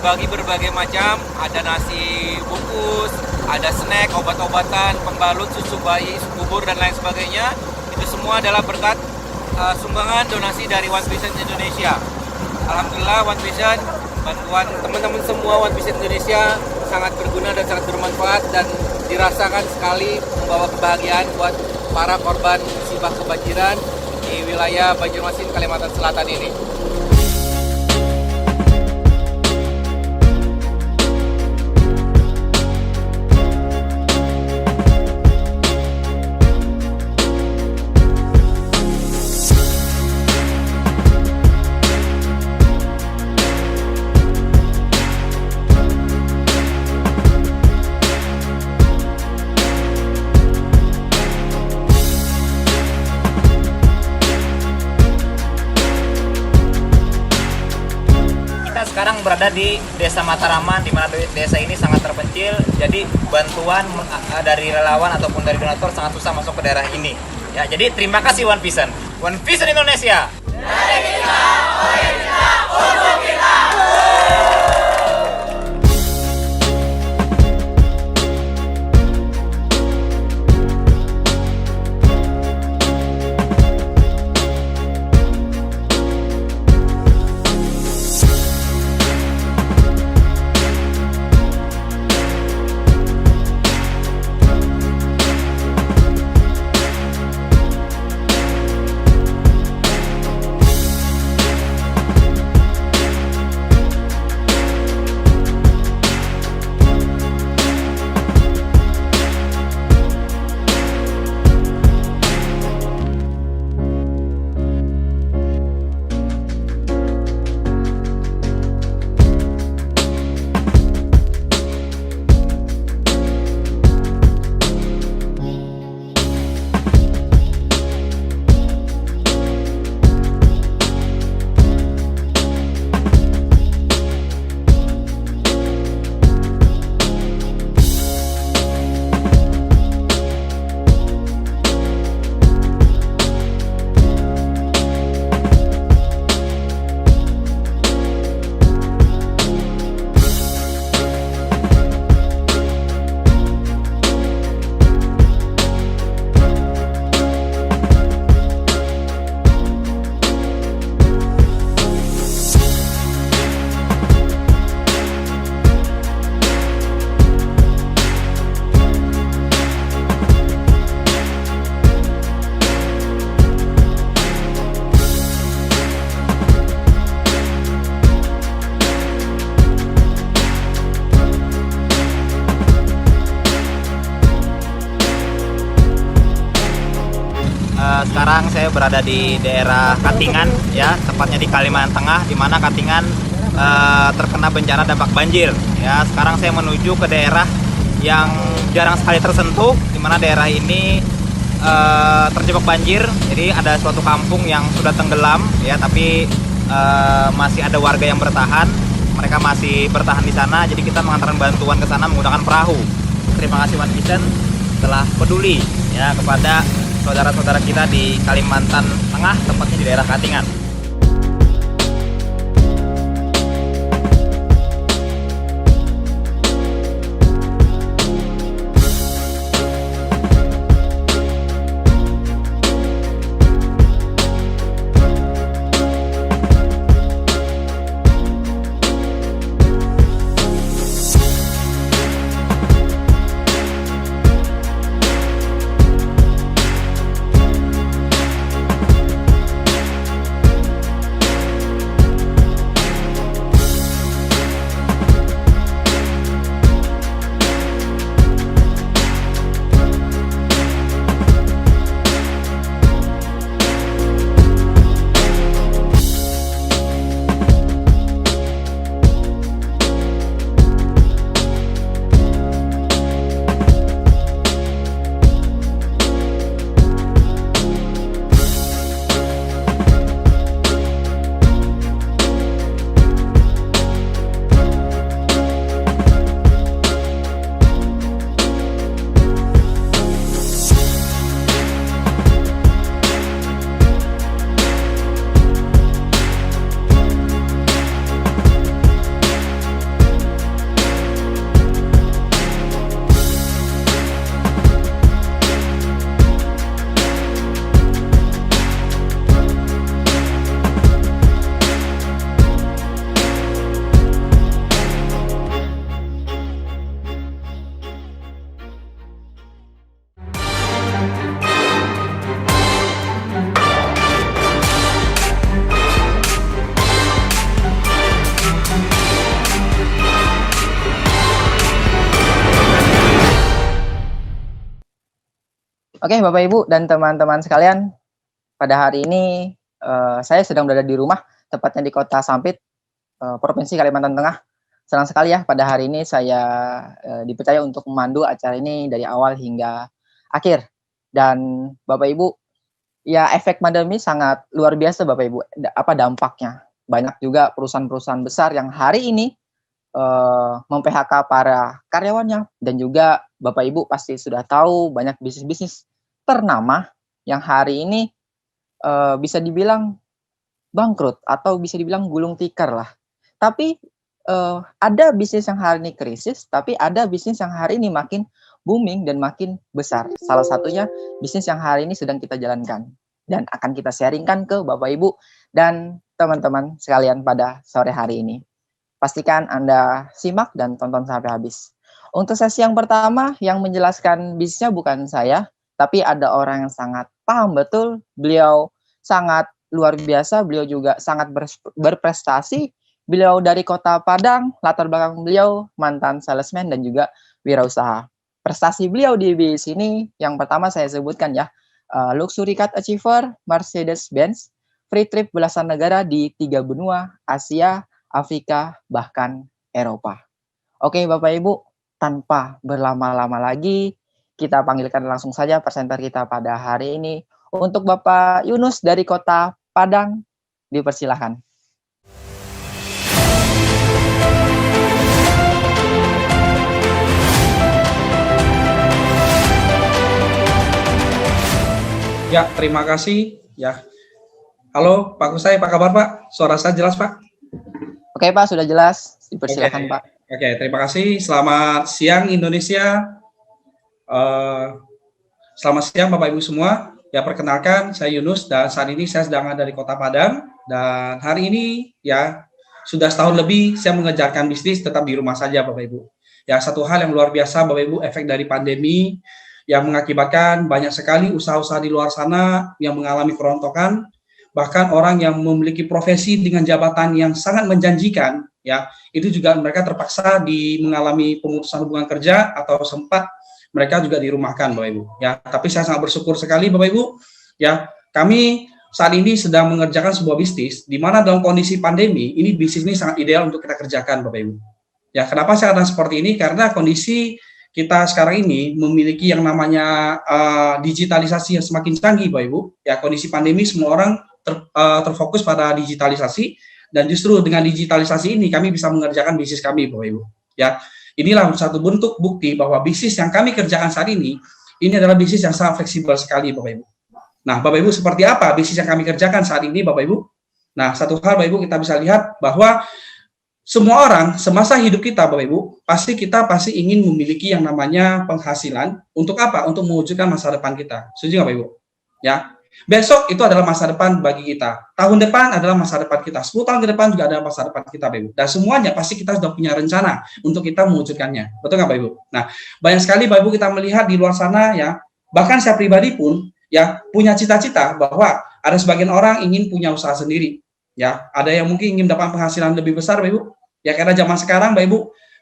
dibagi berbagai macam, ada nasi bungkus, ada snack, obat-obatan, pembalut, susu bayi, bubur dan lain sebagainya. Itu semua adalah berkat sumbangan donasi dari One Vision Indonesia. Alhamdulillah One Vision, bantuan teman-teman semua One Vision Indonesia sangat berguna dan sangat bermanfaat dan dirasakan sekali membawa kebahagiaan buat para korban musibah kebanjiran di wilayah Banjarmasin, Kalimantan Selatan ini. Sekarang berada di Desa Mataraman, di mana desa ini sangat terpencil. Jadi bantuan dari relawan ataupun dari donatur sangat susah masuk ke daerah ini. Ya, jadi terima kasih One Vision. One Vision Indonesia. Dari kita, oleh kita, untuk kita. Sekarang saya berada di daerah Katingan, ya, tepatnya di Kalimantan Tengah, di mana Katingan terkena bencana dampak banjir. Ya, sekarang saya menuju ke daerah yang jarang sekali tersentuh, di mana daerah ini terjebak banjir. Jadi ada suatu kampung yang sudah tenggelam, ya, tapi masih ada warga yang bertahan. Mereka masih bertahan di sana. Jadi kita mengantarkan bantuan ke sana menggunakan perahu. Terima kasih One Vision telah peduli, ya, kepada saudara-saudara kita di Kalimantan Tengah, tepatnya di daerah Katingan. Oke, Bapak Ibu dan teman-teman sekalian, pada hari ini saya sedang berada di rumah, tepatnya di Kota Sampit, Provinsi Kalimantan Tengah. Senang sekali ya pada hari ini saya dipercaya untuk memandu acara ini dari awal hingga akhir. Dan Bapak Ibu, ya efek pandemi sangat luar biasa Bapak Ibu, apa dampaknya. Banyak juga perusahaan-perusahaan besar yang hari ini mem-PHK para karyawannya, dan juga Bapak Ibu pasti sudah tahu banyak bisnis-bisnis ternama yang hari ini bisa dibilang bangkrut atau bisa dibilang gulung tikar lah. Tapi ada bisnis yang hari ini krisis, tapi ada bisnis yang hari ini makin booming dan makin besar. Salah satunya bisnis yang hari ini sedang kita jalankan dan akan kita sharingkan ke Bapak Ibu dan teman-teman sekalian pada sore hari ini. Pastikan Anda simak dan tonton sampai habis. Untuk sesi yang pertama, yang menjelaskan bisnisnya bukan saya, tapi ada orang yang sangat paham betul. Beliau sangat luar biasa, beliau juga sangat berprestasi. Beliau dari Kota Padang, latar belakang beliau mantan salesman dan juga wirausaha. Prestasi beliau di bisnis ini, yang pertama saya sebutkan ya, Luxury Car Achiever, Mercedes-Benz, free trip belasan negara di 3 benua, Asia, Afrika, bahkan Eropa. Oke Bapak Ibu, tanpa berlama-lama lagi, kita panggilkan langsung saja presenter kita pada hari ini. Untuk Bapak Yunus dari Kota Padang, dipersilahkan. Ya, terima kasih. Ya, halo Pak Kusai, apa kabar Pak? Suara saya jelas Pak? Oke Pak, sudah jelas. Dipersilakan Pak. Oke, terima kasih. Selamat siang Indonesia. Selamat siang Bapak Ibu semua. Ya, perkenalkan saya Yunus dan saat ini saya sedang ada di Kota Padang. Dan hari ini ya sudah setahun lebih saya mengejarkan bisnis tetap di rumah saja Bapak Ibu. Ya, satu hal yang luar biasa Bapak Ibu, efek dari pandemi yang mengakibatkan banyak sekali usaha-usaha di luar sana yang mengalami kerontokan. Bahkan orang yang memiliki profesi dengan jabatan yang sangat menjanjikan, ya itu juga mereka terpaksa mengalami pemutusan hubungan kerja atau sempat mereka juga dirumahkan, Bapak Ibu. Ya, tapi saya sangat bersyukur sekali, Bapak Ibu. Ya, kami saat ini sedang mengerjakan sebuah bisnis di mana dalam kondisi pandemi ini bisnis ini sangat ideal untuk kita kerjakan, Bapak Ibu. Ya, kenapa saya katakan seperti ini? Karena kondisi kita sekarang ini memiliki yang namanya digitalisasi yang semakin canggih, Bapak Ibu. Ya, kondisi pandemi semua orang terfokus pada digitalisasi, dan justru dengan digitalisasi ini kami bisa mengerjakan bisnis kami, Bapak Ibu. Ya, inilah satu bentuk bukti bahwa bisnis yang kami kerjakan saat ini adalah bisnis yang sangat fleksibel sekali, Bapak Ibu. Nah, Bapak Ibu, seperti apa bisnis yang kami kerjakan saat ini, Bapak Ibu? Nah, satu hal, Bapak Ibu, kita bisa lihat bahwa semua orang semasa hidup kita, Bapak Ibu, kita pasti ingin memiliki yang namanya penghasilan. Untuk apa? Untuk mewujudkan masa depan kita. Setuju nggak, Bapak Ibu? Ya. Besok itu adalah masa depan bagi kita. Tahun depan adalah masa depan kita. 10 tahun ke depan juga adalah masa depan kita, Bapak Ibu. Dan semuanya pasti kita sudah punya rencana untuk kita mewujudkannya. Betul nggak, Bapak Ibu? Nah, banyak sekali Bapak Ibu kita melihat di luar sana ya, bahkan saya pribadi pun ya punya cita-cita bahwa ada sebagian orang ingin punya usaha sendiri. Ya, ada yang mungkin ingin dapat penghasilan lebih besar, Bapak Ibu. Ya, karena zaman sekarang, Bapak Ibu,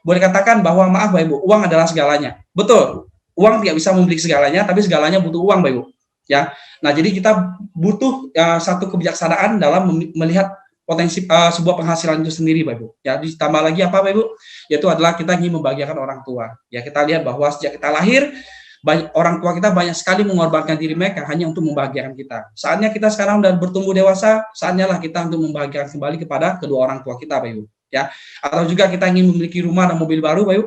boleh katakan bahwa maaf, Bapak Ibu, uang adalah segalanya. Betul. Uang tidak bisa membeli segalanya, tapi segalanya butuh uang, Bapak Ibu. Ya, nah jadi kita butuh satu kebijaksanaan dalam melihat potensi sebuah penghasilan itu sendiri, Bapak Ibu. Ya, ditambah lagi apa, Bapak Ibu? Yaitu adalah kita ingin membahagiakan orang tua. Ya, kita lihat bahwa sejak kita lahir, orang tua kita banyak sekali mengorbankan diri mereka hanya untuk membahagiakan kita. Saatnya kita sekarang sudah bertumbuh dewasa, saatnya lah kita untuk membahagiakan kembali kepada kedua orang tua kita, Bapak Ibu. Ya, atau juga kita ingin memiliki rumah dan mobil baru, Bapak Ibu.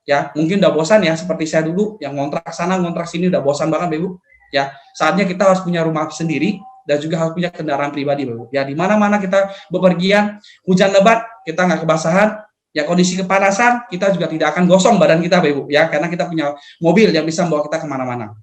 Ya, mungkin udah bosan ya, seperti saya dulu yang ngontrak sana, ngontrak sini, udah bosan banget, Bapak Ibu. Ya, saatnya kita harus punya rumah sendiri dan juga harus punya kendaraan pribadi, Bapak. Ya, di mana-mana kita bepergian, hujan lebat, kita nggak kebasahan, ya kondisi kepanasan, kita juga tidak akan gosong badan kita, Bapak. Ya, karena kita punya mobil yang bisa membawa kita kemana-mana.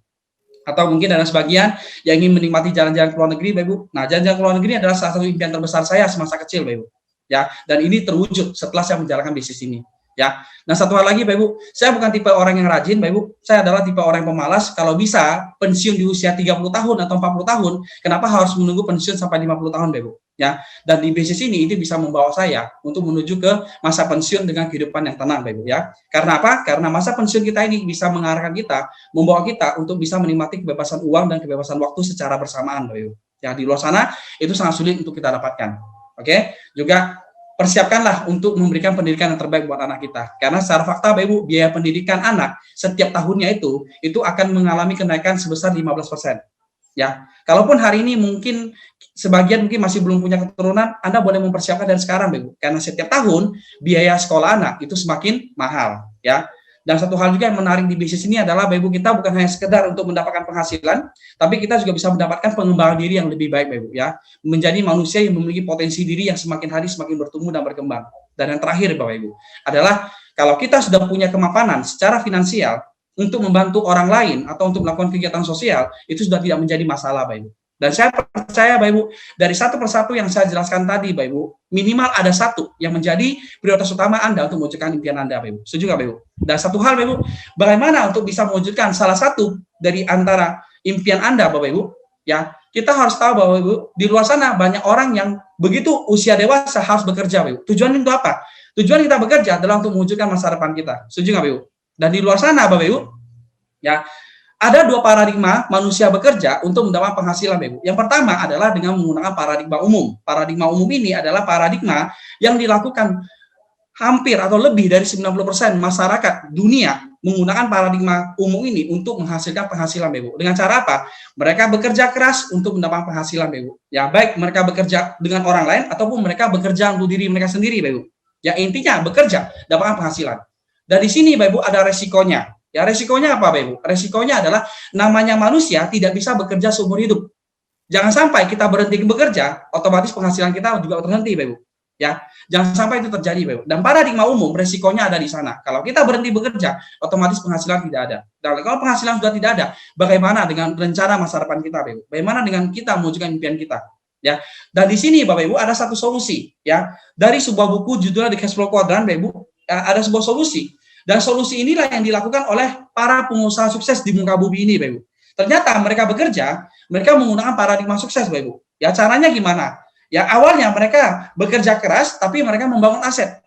Atau mungkin ada sebagian yang ingin menikmati jalan-jalan ke luar negeri, Bapak. Nah, jalan-jalan ke luar negeri adalah salah satu impian terbesar saya semasa kecil, Bapak. Ya, dan ini terwujud setelah saya menjalankan bisnis ini. Ya, nah satu hal lagi, Bapak Ibu, saya bukan tipe orang yang rajin, Bapak Ibu. Saya adalah tipe orang yang pemalas. Kalau bisa pensiun di usia 30 tahun atau 40 tahun, kenapa harus menunggu pensiun sampai 50 tahun, Bapak Ibu? ya. Dan di bisnis ini itu bisa membawa saya untuk menuju ke masa pensiun dengan kehidupan yang tenang, Bapak Ibu ya. Karena apa? Karena masa pensiun kita ini bisa mengarahkan kita, membawa kita untuk bisa menikmati kebebasan uang dan kebebasan waktu secara bersamaan, Bapak Ibu. Ya, di luar sana itu sangat sulit untuk kita dapatkan. Oke? Juga persiapkanlah untuk memberikan pendidikan yang terbaik buat anak kita. Karena secara fakta, Bapak Ibu, biaya pendidikan anak setiap tahunnya itu akan mengalami kenaikan sebesar 15%. Ya, kalaupun hari ini mungkin sebagian mungkin masih belum punya keturunan, Anda boleh mempersiapkan dari sekarang, Bapak Ibu. Karena setiap tahun biaya sekolah anak itu semakin mahal, ya. Dan satu hal juga yang menarik di bisnis ini adalah, Bapak Ibu, kita bukan hanya sekedar untuk mendapatkan penghasilan, tapi kita juga bisa mendapatkan pengembangan diri yang lebih baik, Bapak Ibu, ya. Menjadi manusia yang memiliki potensi diri yang semakin hari semakin bertumbuh dan berkembang. Dan yang terakhir, Bapak Ibu, adalah kalau kita sudah punya kemapanan secara finansial untuk membantu orang lain atau untuk melakukan kegiatan sosial, itu sudah tidak menjadi masalah, Bapak Ibu. Dan saya percaya, Bapak Ibu, dari satu persatu yang saya jelaskan tadi, Bapak Ibu, minimal ada satu yang menjadi prioritas utama Anda untuk mewujudkan impian Anda, Bapak Ibu. Setuju nggak, Bapak Ibu? Dan satu hal, Bapak Ibu, bagaimana untuk bisa mewujudkan salah satu dari antara impian Anda, Bapak Ibu, ya, kita harus tahu, Bapak Ibu, di luar sana banyak orang yang begitu usia dewasa harus bekerja, Bapak Ibu. Tujuan itu apa? Tujuan kita bekerja adalah untuk mewujudkan masa depan kita. Setuju nggak, Bapak Ibu? Dan di luar sana, Bapak Ibu, ya, ada dua paradigma manusia bekerja untuk mendapat penghasilan, Bapak Ibu. Yang pertama adalah dengan menggunakan paradigma umum. Paradigma umum ini adalah paradigma yang dilakukan hampir atau lebih dari 90% masyarakat dunia menggunakan paradigma umum ini untuk menghasilkan penghasilan, Bapak Ibu. Dengan cara apa? Mereka bekerja keras untuk mendapatkan penghasilan, Bapak Ibu. Ya, baik mereka bekerja dengan orang lain ataupun mereka bekerja untuk diri mereka sendiri, Bapak Ibu. Ya, intinya bekerja, dapatkan penghasilan. Dan di sini, Bapak Ibu, ada resikonya. Ya, resikonya apa, Bapak Ibu? Resikonya adalah namanya manusia tidak bisa bekerja seumur hidup. Jangan sampai kita berhenti bekerja, otomatis penghasilan kita juga terhenti, Bapak Ibu. Ya, jangan sampai itu terjadi, Bapak Ibu. Dan paradigma umum resikonya ada di sana. Kalau kita berhenti bekerja, otomatis penghasilan tidak ada. Dan kalau penghasilan sudah tidak ada, bagaimana dengan rencana masa depan kita, Bapak Ibu? Bagaimana dengan kita mewujudkan impian kita? Ya, dan di sini, Bapak Ibu, ada satu solusi. Ya, dari sebuah buku judulnya The Cash Flow Quadrant, Bapak Ibu, ada sebuah solusi. Dan solusi inilah yang dilakukan oleh para pengusaha sukses di muka bumi ini, Bapak Ibu. Ternyata mereka bekerja, mereka menggunakan paradigma sukses, Bapak Ibu. Ya, caranya gimana? Ya, awalnya mereka bekerja keras, tapi mereka membangun aset.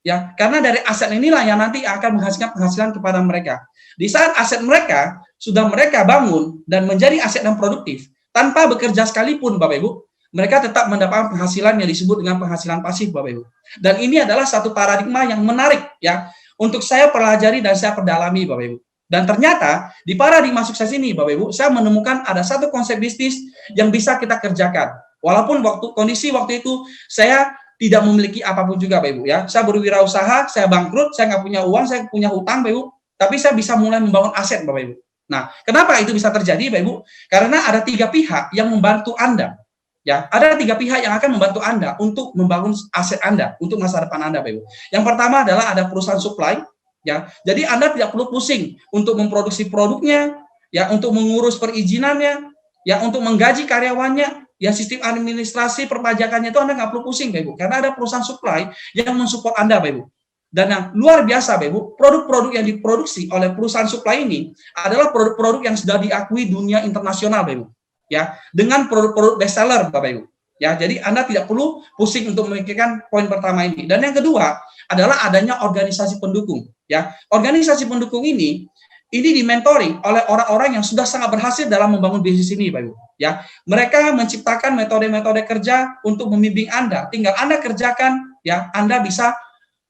Ya, karena dari aset inilah yang nanti akan menghasilkan penghasilan kepada mereka. Di saat aset mereka sudah mereka bangun dan menjadi aset yang produktif, tanpa bekerja sekalipun, Bapak Ibu, mereka tetap mendapatkan penghasilan yang disebut dengan penghasilan pasif, Bapak Ibu. Dan ini adalah satu paradigma yang menarik, ya, untuk saya pelajari dan saya perdalami, Bapak Ibu. Dan ternyata di paradigma sukses ini, Bapak Ibu, saya menemukan ada satu konsep bisnis yang bisa kita kerjakan. Walaupun kondisi waktu itu saya tidak memiliki apapun juga, Bapak Ibu, ya. Saya berwirausaha, saya bangkrut, saya nggak punya uang, saya punya hutang, Bapak Ibu. Tapi saya bisa mulai membangun aset, Bapak Ibu. Nah, kenapa itu bisa terjadi, Bapak Ibu? Karena ada 3 pihak yang membantu Anda. Ya, ada 3 pihak yang akan membantu Anda untuk membangun aset Anda untuk masa depan Anda, Bapak Ibu. Yang pertama adalah ada perusahaan supply, ya. Jadi Anda tidak perlu pusing untuk memproduksi produknya, ya, untuk mengurus perizinannya, ya, untuk menggaji karyawannya, ya, sistem administrasi perpajakannya itu Anda nggak perlu pusing, Bapak Ibu, karena ada perusahaan supply yang mensupport Anda, Bapak Ibu. Dan yang luar biasa, Bapak Ibu, produk-produk yang diproduksi oleh perusahaan supply ini adalah produk-produk yang sudah diakui dunia internasional, Bapak Ibu. Ya, dengan produk-produk best seller, Bapak Ibu. Ya, jadi Anda tidak perlu pusing untuk memikirkan poin pertama ini. Dan yang kedua adalah adanya organisasi pendukung. Ya, organisasi pendukung ini dimentori oleh orang-orang yang sudah sangat berhasil dalam membangun bisnis ini, Bapak Ibu. Ya, mereka menciptakan metode-metode kerja untuk membimbing Anda. Tinggal Anda kerjakan, ya, Anda bisa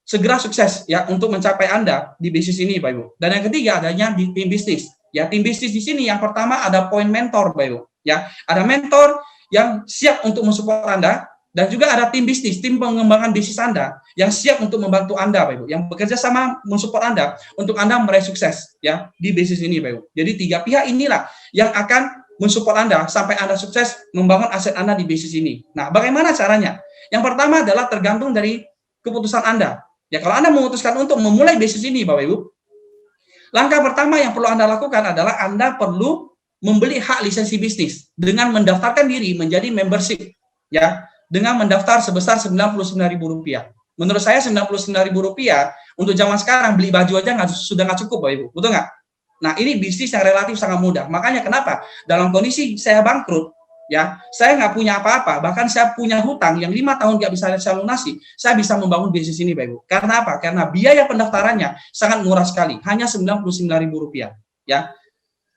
segera sukses, ya, untuk mencapai Anda di bisnis ini, Bapak Ibu. Dan yang ketiga adanya di tim bisnis. Ya, tim bisnis di sini yang pertama ada poin mentor, Bapak Ibu. Ya, ada mentor yang siap untuk mensupport Anda, dan juga ada tim bisnis, tim pengembangan bisnis Anda yang siap untuk membantu Anda, Bapak Ibu, yang bekerja sama mensupport Anda untuk Anda meraih sukses, ya, di bisnis ini, Bapak Ibu. Jadi 3 pihak inilah yang akan mensupport Anda sampai Anda sukses membangun aset Anda di bisnis ini. Nah, bagaimana caranya? Yang pertama adalah tergantung dari keputusan Anda. Ya, kalau Anda memutuskan untuk memulai bisnis ini, Bapak Ibu, langkah pertama yang perlu Anda lakukan adalah Anda perlu membeli hak lisensi bisnis dengan mendaftarkan diri menjadi membership, ya, dengan mendaftar sebesar Rp99.000. Menurut saya Rp99.000 untuk zaman sekarang beli baju aja sudah nggak cukup, Bapak Ibu, betul nggak? Nah, ini bisnis yang relatif sangat mudah. Makanya kenapa dalam kondisi saya bangkrut, ya, saya nggak punya apa-apa, bahkan saya punya hutang yang 5 tahun nggak bisa saya lunasi, saya bisa membangun bisnis ini, Bapak Ibu. Karena apa? Karena biaya pendaftarannya sangat murah sekali, hanya Rp99.000, ya.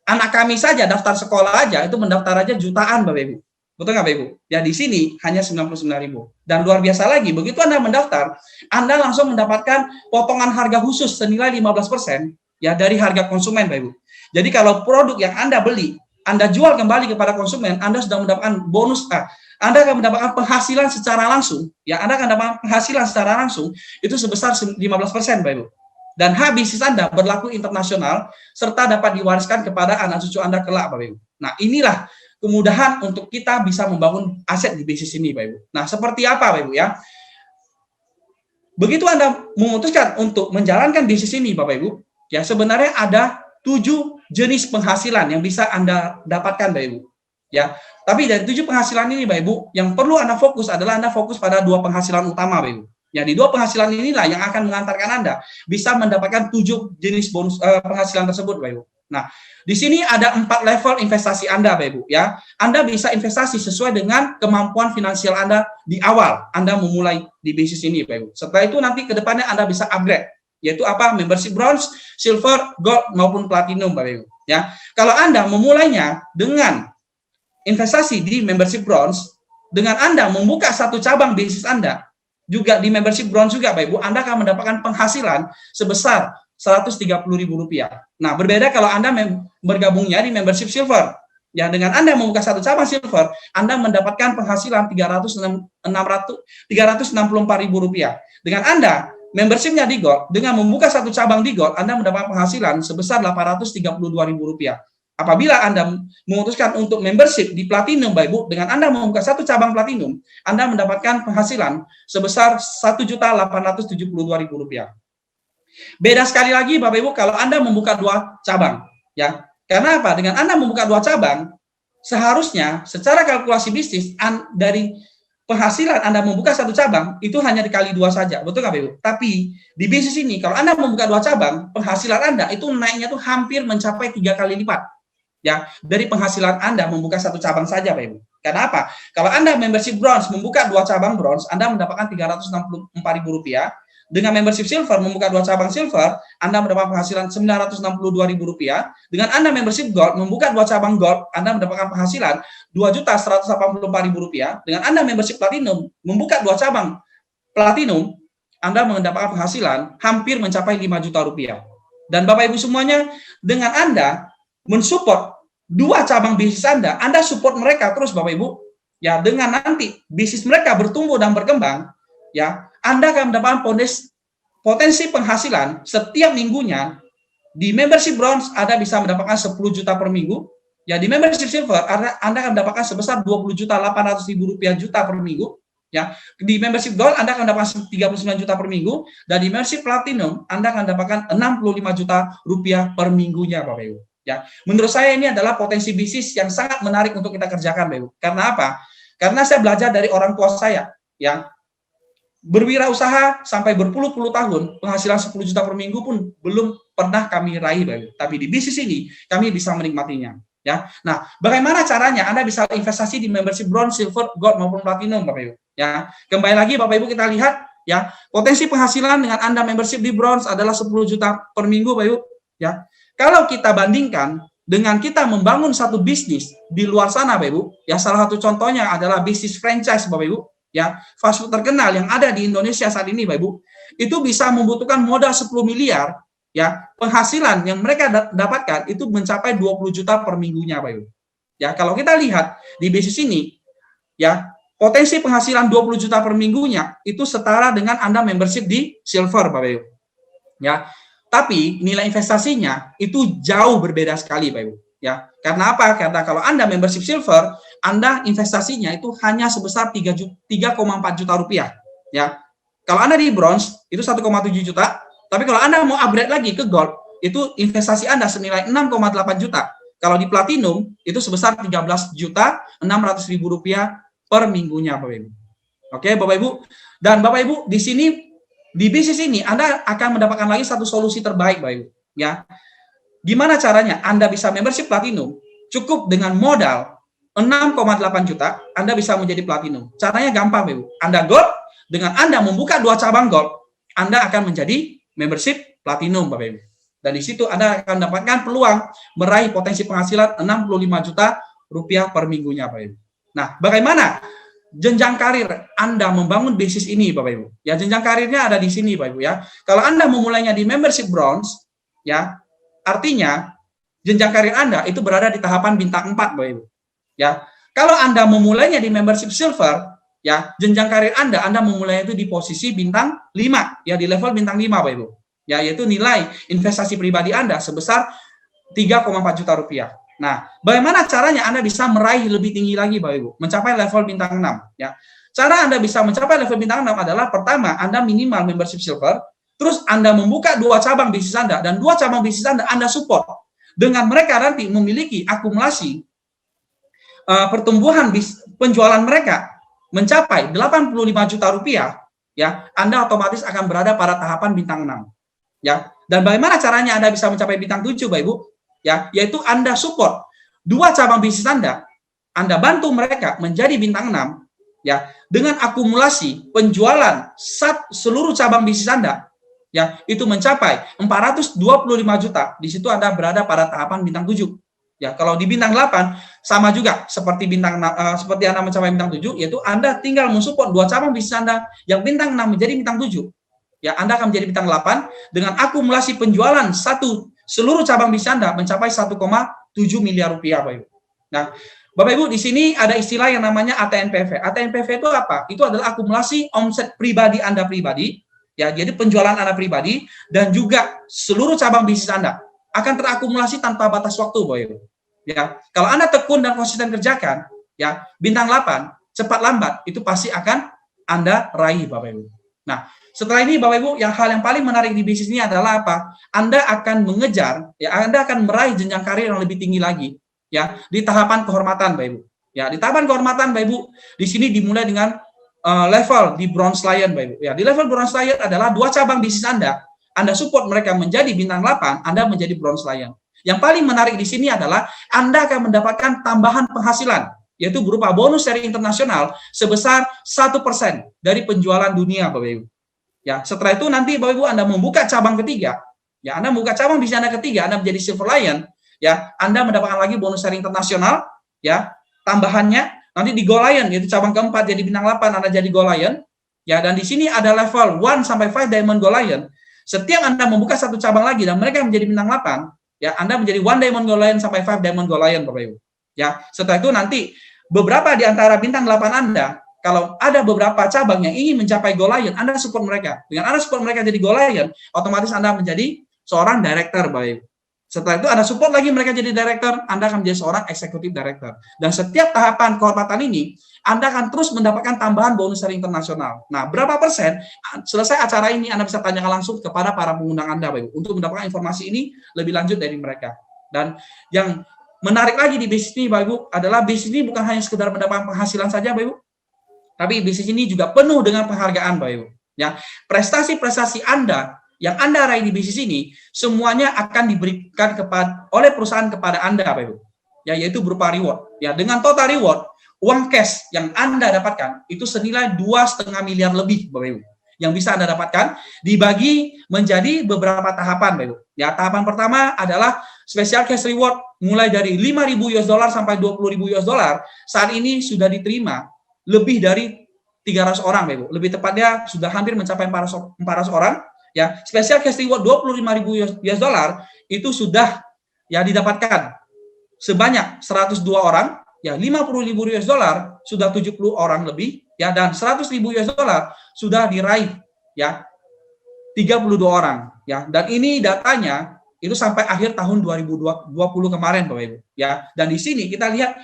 Anak kami saja daftar sekolah aja itu mendaftar aja jutaan, Bapak Ibu. Betul nggak, Bapak Ibu? Ya, di sini hanya 99.000. Dan luar biasa lagi, begitu Anda mendaftar, Anda langsung mendapatkan potongan harga khusus senilai 15% ya dari harga konsumen, Bapak Ibu. Jadi kalau produk yang Anda beli Anda jual kembali kepada konsumen, Anda sudah mendapatkan bonus, Anda akan mendapatkan penghasilan secara langsung, ya Anda akan mendapatkan penghasilan secara langsung itu sebesar 15%, Bapak Ibu. Dan hak bisnis Anda berlaku internasional serta dapat diwariskan kepada anak cucu Anda kelak, Bapak Ibu. Nah, inilah kemudahan untuk kita bisa membangun aset di bisnis ini, Bapak Ibu. Nah, seperti apa, Bapak Ibu ya? Begitu Anda memutuskan untuk menjalankan bisnis ini, Bapak Ibu, ya sebenarnya ada 7 jenis penghasilan yang bisa Anda dapatkan, Bapak Ibu. Ya, tapi dari 7 penghasilan ini, Bapak Ibu, yang perlu Anda fokus adalah Anda fokus pada 2 penghasilan utama, Bapak Ibu. Ya, di 2 penghasilan inilah yang akan mengantarkan Anda bisa mendapatkan 7 jenis bonus penghasilan tersebut, Bapak Ibu. Nah, di sini ada 4 level investasi Anda, Bapak Ibu, ya. Anda bisa investasi sesuai dengan kemampuan finansial Anda di awal Anda memulai di bisnis ini, Bapak Ibu. Setelah itu nanti ke depannya Anda bisa upgrade, yaitu apa? Membership bronze, silver, gold maupun platinum, Bapak Ibu. Ya, kalau Anda memulainya dengan investasi di membership bronze, dengan Anda membuka satu cabang bisnis Anda juga di membership bronze juga, Bapak Ibu, Anda akan mendapatkan penghasilan sebesar Rp130.000. Nah, berbeda kalau Anda bergabungnya di membership silver. Ya, dengan Anda membuka satu cabang silver, Anda mendapatkan penghasilan Rp364.000. Dengan Anda membershipnya di gold, dengan membuka satu cabang di gold, Anda mendapat penghasilan sebesar Rp832.000. Apabila Anda memutuskan untuk membership di platinum, Bapak Ibu, dengan Anda membuka satu cabang platinum, Anda mendapatkan penghasilan sebesar Rp1.872.000. Beda sekali lagi, Bapak Ibu, kalau Anda membuka 2 cabang, ya. Karena apa? Dengan Anda membuka 2 cabang, seharusnya secara kalkulasi bisnis dari penghasilan Anda membuka satu cabang itu hanya dikali 2 saja, betul nggak, Bapak Ibu? Tapi di bisnis ini kalau Anda membuka 2 cabang, penghasilan Anda itu naiknya tuh hampir mencapai 3 kali lipat, ya, dari penghasilan Anda membuka satu cabang saja, Bapak Ibu. Karena apa? Kalau Anda membership bronze membuka 2 cabang bronze, Anda mendapatkan Rp364.000. Dengan membership silver membuka 2 cabang silver, Anda mendapatkan penghasilan Rp962.000. Dengan Anda membership gold membuka 2 cabang gold, Anda mendapatkan penghasilan Rp2.184.000. Dengan Anda membership platinum membuka 2 cabang platinum, Anda mendapatkan penghasilan hampir mencapai Rp5 juta. Dan Bapak Ibu semuanya, dengan Anda mensupport 2 cabang bisnis Anda support mereka terus, Bapak Ibu. Ya, dengan nanti bisnis mereka bertumbuh dan berkembang, ya, Anda akan mendapatkan potensi penghasilan setiap minggunya. Di membership bronze Anda bisa mendapatkan 10 juta per minggu. Ya, di membership silver Anda akan mendapatkan sebesar Rp20.800.000 per minggu. Ya, di membership gold Anda akan mendapatkan 39 juta per minggu, dan di membership platinum Anda akan mendapatkan 65 juta rupiah per minggunya, Bapak Ibu. Ya, menurut saya ini adalah potensi bisnis yang sangat menarik untuk kita kerjakan, Bapak Ibu. Karena apa? Karena saya belajar dari orang tua saya, ya. Berwirausaha sampai berpuluh-puluh tahun, penghasilan 10 juta per minggu pun belum pernah kami raih, Bapak Ibu. Tapi di bisnis ini kami bisa menikmatinya, ya. Nah, bagaimana caranya Anda bisa investasi di membership bronze, silver, gold maupun platinum, Bapak Ibu? Ya, kembali lagi Bapak Ibu kita lihat, ya, potensi penghasilan dengan Anda membership di bronze adalah 10 juta per minggu, Bapak Ibu, ya. Kalau kita bandingkan dengan kita membangun satu bisnis di luar sana, Bapak Ibu, ya, salah satu contohnya adalah bisnis franchise, Bapak Ibu. Ya, fast food terkenal yang ada di Indonesia saat ini, Bapak Ibu, itu bisa membutuhkan modal 10 miliar, ya, penghasilan yang mereka dapatkan itu mencapai 20 juta per minggunya, Bapak Ibu. Ya, kalau kita lihat di bisnis ini, ya, potensi penghasilan 20 juta per minggunya itu setara dengan Anda membership di silver, Bapak Ibu. Ya, tapi nilai investasinya itu jauh berbeda sekali, Bapak Ibu. Ya, karena apa? Karena kalau Anda membership silver, Anda investasinya itu hanya sebesar 3,4 juta rupiah. Ya, kalau Anda di bronze itu 1,7 juta, tapi kalau Anda mau upgrade lagi ke gold, itu investasi Anda senilai 6,8 juta. Kalau di platinum itu sebesar 13.600.000 rupiah per minggunya, Bapak Ibu. Oke, Bapak Ibu. Dan Bapak Ibu di sini di bisnis ini Anda akan mendapatkan lagi satu solusi terbaik, Bapak Ibu. Ya, gimana caranya Anda bisa membership platinum? Cukup dengan modal 6,8 juta, Anda bisa menjadi platinum. Caranya gampang, Bapak Ibu. Anda gold, dengan Anda membuka 2 cabang gold, Anda akan menjadi membership platinum, Bapak Ibu. Dan di situ Anda akan mendapatkan peluang meraih potensi penghasilan 65 juta rupiah per minggunya, Bapak Ibu. Nah, bagaimana jenjang karir Anda membangun bisnis ini, Bapak Ibu? Ya, jenjang karirnya ada di sini, Bapak Ibu ya. Kalau Anda memulainya di membership bronze, ya, artinya jenjang karir Anda itu berada di tahapan bintang 4, Bapak Ibu. Ya, kalau Anda memulainya di membership silver, ya, jenjang karir Anda memulainya itu di posisi bintang 5, ya, di level bintang 5, Bapak Ibu. Ya, yaitu nilai investasi pribadi Anda sebesar 3,4 juta rupiah. Nah, bagaimana caranya Anda bisa meraih lebih tinggi lagi, Bapak Ibu? Mencapai level bintang 6, ya. Cara Anda bisa mencapai level bintang 6 adalah pertama, Anda minimal membership silver, terus Anda membuka 2 cabang bisnis Anda, dan 2 cabang bisnis Anda support. Dengan mereka nanti memiliki akumulasi pertumbuhan penjualan mereka mencapai 85 juta rupiah, ya, Anda otomatis akan berada pada tahapan bintang 6. Ya. Dan bagaimana caranya Anda bisa mencapai bintang 7, Bapak Ibu? Ya, yaitu Anda support 2 cabang bisnis Anda bantu mereka menjadi bintang 6, ya, dengan akumulasi penjualan seluruh cabang bisnis Anda, ya, itu mencapai 425 juta. Di situ Anda berada pada tahapan bintang 7. Ya, kalau di bintang 8 sama juga seperti seperti Anda mencapai bintang 7, yaitu Anda tinggal mensupport 2 cabang bisnis Anda yang bintang 6 menjadi bintang 7. Ya, Anda akan menjadi bintang 8 dengan akumulasi penjualan seluruh cabang bisnis Anda mencapai 1,7 miliar rupiah, Bapak Ibu. Nah, Bapak Ibu, di sini ada istilah yang namanya ATNPV. ATNPV itu apa? Itu adalah akumulasi omset pribadi Anda pribadi, ya, jadi penjualan Anda pribadi dan juga seluruh cabang bisnis Anda akan terakumulasi tanpa batas waktu, Bapak Ibu. Ya, kalau Anda tekun dan konsisten kerjakan, ya, bintang 8 cepat lambat itu pasti akan Anda raih, Bapak Ibu. Nah, setelah ini Bapak Ibu, hal yang paling menarik di bisnis ini adalah apa? Anda akan mengejar, ya, Anda akan meraih jenjang karir yang lebih tinggi lagi, ya, di tahapan kehormatan, Bapak Ibu. Ya, di tahapan kehormatan, Bapak Ibu, di sini dimulai dengan level di Bronze Lion, Bapak Ibu. Ya, di level Bronze Lion adalah 2 cabang bisnis Anda support mereka menjadi bintang 8, Anda menjadi Bronze Lion. Yang paling menarik di sini adalah Anda akan mendapatkan tambahan penghasilan, yaitu berupa bonus seri internasional sebesar 1% dari penjualan dunia, Bapak Ibu. Ya, setelah itu nanti Bapak Ibu Anda membuka cabang ketiga, ya, Anda membuka cabang bisnis Anda ketiga, Anda menjadi Silver Lion, ya, Anda mendapatkan lagi bonus seri internasional, ya, tambahannya nanti di Gold Lion, yaitu cabang keempat jadi bintang 8, Anda jadi Gold Lion, ya, dan di sini ada level 1 sampai 5 Diamond Gold Lion. Setiap Anda membuka 1 cabang lagi dan mereka menjadi bintang 8, ya, Anda menjadi 1 Diamond Gold Lion sampai 5 Diamond Gold Lion, Bapak Ibu. Ya, setelah itu nanti beberapa di antara bintang 8 Anda, kalau ada beberapa cabang yang ingin mencapai Gold Lion, Anda support mereka. Dengan Anda support mereka jadi Gold Lion, otomatis Anda menjadi seorang director, Bapak Ibu. Setelah itu Anda support lagi mereka jadi director, Anda akan menjadi seorang executive director. Dan setiap tahapan kehormatan ini, Anda akan terus mendapatkan tambahan bonus seri internasional. Nah, berapa persen? Selesai acara ini, Anda bisa tanyakan langsung kepada para pengundang Anda, Bapak Ibu, untuk mendapatkan informasi ini lebih lanjut dari mereka. Dan yang menarik lagi di bisnis ini, Bapak Ibu, adalah bisnis ini bukan hanya sekedar mendapatkan penghasilan saja, Bapak Ibu, tapi bisnis ini juga penuh dengan penghargaan, Bapak Ibu. Ya, prestasi-prestasi Anda yang Anda raih di bisnis ini semuanya akan diberikan oleh perusahaan kepada Anda, Bapak Ibu. Ya, yaitu berupa reward. Ya, dengan total reward, uang cash yang Anda dapatkan itu senilai 2,5 miliar lebih, Bapak Ibu. Yang bisa Anda dapatkan dibagi menjadi beberapa tahapan, Bapak Ibu. Ya, tahapan pertama adalah special cash reward mulai dari 5.000 US dollar sampai 20.000 US dollar. Saat ini sudah diterima lebih dari 300 orang, Bapak Ibu. Lebih tepatnya sudah hampir mencapai 400 orang. Ya, special cash reward 25.000 US dollar itu sudah ya didapatkan sebanyak 102 orang, ya 50.000 US dollar sudah 70 orang lebih, ya, dan 100.000 US dollar sudah diraih ya 32 orang, ya. Dan ini datanya itu sampai akhir tahun 2020 kemarin, Bapak Ibu, ya. Dan di sini kita lihat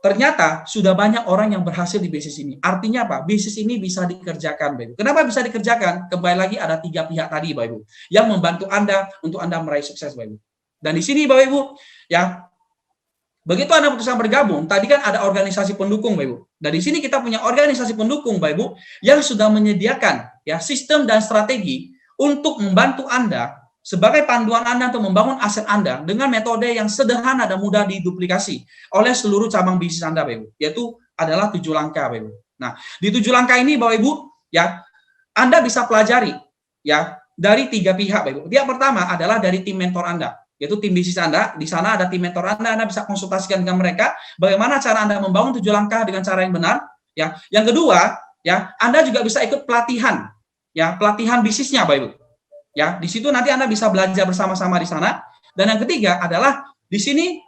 ternyata sudah banyak orang yang berhasil di bisnis ini. Artinya apa? Bisnis ini bisa dikerjakan, Bapak Ibu. Kenapa bisa dikerjakan? Kembali lagi ada 3 pihak tadi, Bapak Ibu, yang membantu Anda untuk Anda meraih sukses, Bapak Ibu. Dan di sini, Bapak Ibu, ya, begitu Anda putuskan bergabung, tadi kan ada organisasi pendukung, Bapak Ibu. Dan di sini kita punya organisasi pendukung, Bapak Ibu, yang sudah menyediakan ya sistem dan strategi untuk membantu Anda sebagai panduan Anda untuk membangun aset Anda dengan metode yang sederhana dan mudah diduplikasi oleh seluruh cabang bisnis Anda, Bapak Ibu, yaitu adalah 7 langkah, Bapak Ibu. Nah, di 7 langkah ini, Bapak Ibu, ya, Anda bisa pelajari ya dari 3 pihak, Bapak Ibu. Yang pertama adalah dari tim mentor Anda, yaitu tim bisnis Anda. Di sana ada tim mentor Anda bisa konsultasikan dengan mereka bagaimana cara Anda membangun 7 langkah dengan cara yang benar, ya. Yang kedua, ya, Anda juga bisa ikut pelatihan, ya, pelatihan bisnisnya, Bapak Ibu. Ya, di situ nanti Anda bisa belajar bersama-sama di sana. Dan yang ketiga adalah di sini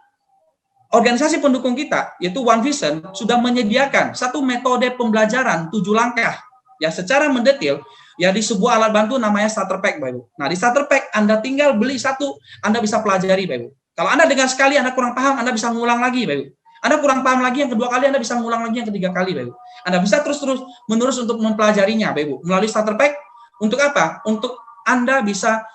organisasi pendukung kita, yaitu One Vision, sudah menyediakan satu metode pembelajaran 7 langkah, ya, secara mendetil, ya, di sebuah alat bantu namanya Starter Pack, Bapak Ibu. Nah, di Starter Pack Anda tinggal beli satu, Anda bisa pelajari, Bapak Ibu. Kalau Anda dengar sekali Anda kurang paham, Anda bisa ngulang lagi, Bapak Ibu. Anda kurang paham lagi yang kedua kali, Anda bisa ngulang lagi yang ketiga kali, Bapak Ibu. Anda bisa terus-menerus untuk mempelajarinya, Bapak Ibu, melalui Starter Pack. Untuk apa? Untuk Anda bisa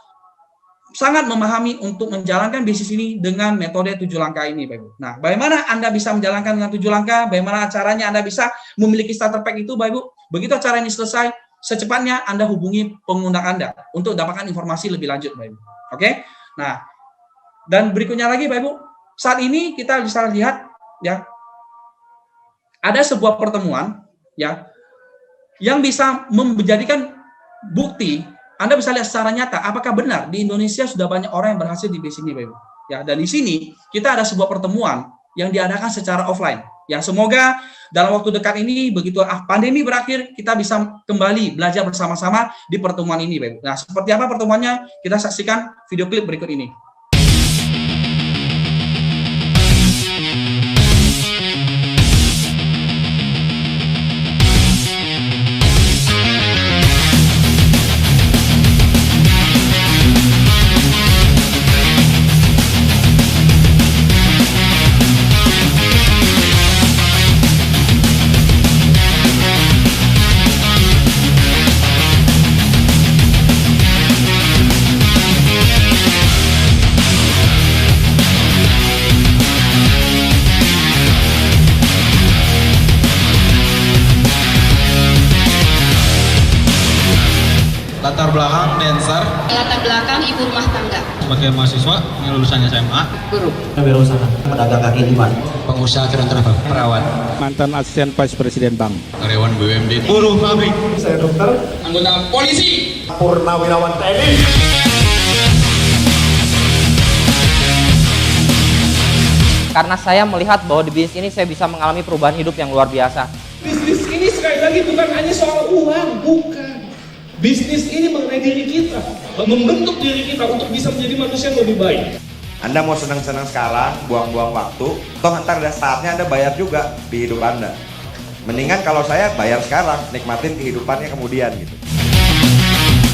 sangat memahami untuk menjalankan bisnis ini dengan metode 7 langkah ini, Bapak Ibu. Nah, bagaimana Anda bisa menjalankan dengan 7 langkah? Bagaimana caranya Anda bisa memiliki Starter Pack itu, Bapak Ibu? Begitu acara ini selesai, secepatnya Anda hubungi pengundang Anda untuk dapatkan informasi lebih lanjut, Bapak Ibu. Oke? Nah, dan berikutnya lagi, Bapak Ibu, saat ini kita bisa lihat, ya, ada sebuah pertemuan, ya, yang bisa menjadikan bukti. Anda bisa lihat secara nyata apakah benar di Indonesia sudah banyak orang yang berhasil di bisnis ini, Bapak Ibu. Ya, dan di sini kita ada sebuah pertemuan yang diadakan secara offline. Ya, semoga dalam waktu dekat ini begitu pandemi berakhir kita bisa kembali belajar bersama-sama di pertemuan ini, Bapak Ibu. Nah, seperti apa pertemuannya? Kita saksikan video klip berikut ini. Latar belakang dancer, latar belakang ibu rumah tangga, sebagai mahasiswa yang lulusannya SMA, guru, Wirausaha, pedagang kaki lima, pengusaha keren travel, perawat, mantan asisten vice presiden bank, karyawan BUMD, buruh pabrik, saya dokter, anggota polisi, purnawirawan TNI. Karena saya melihat bahwa di bisnis ini saya bisa mengalami perubahan hidup yang luar biasa. Bisnis ini sekali lagi bukan hanya soal uang, bukan. Bisnis ini mengenai diri kita, membentuk diri kita untuk bisa menjadi manusia yang lebih baik. Anda mau senang-senang sekarang, buang-buang waktu, toh ntar ada saatnya Anda bayar juga di hidup Anda. Mendingan kalau saya bayar sekarang, nikmatin kehidupannya kemudian gitu.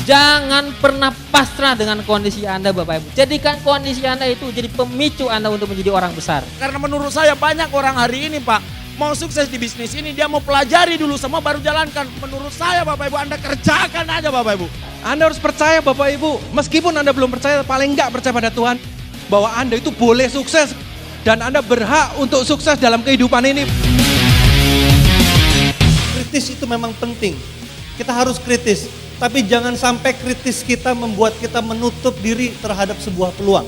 Jangan pernah pasrah dengan kondisi Anda, Bapak Ibu. Jadikan kondisi Anda itu jadi pemicu Anda untuk menjadi orang besar. Karena menurut saya banyak orang hari ini, Pak, mau sukses di bisnis ini, dia mau pelajari dulu semua baru jalankan. Menurut saya, Bapak Ibu, Anda kerjakan aja, Bapak Ibu. Anda harus percaya, Bapak Ibu. Meskipun Anda belum percaya, paling enggak percaya pada Tuhan, bahwa Anda itu boleh sukses. Dan Anda berhak untuk sukses dalam kehidupan ini. Kritis itu memang penting. Kita harus kritis. Tapi jangan sampai kritis kita membuat kita menutup diri terhadap sebuah peluang.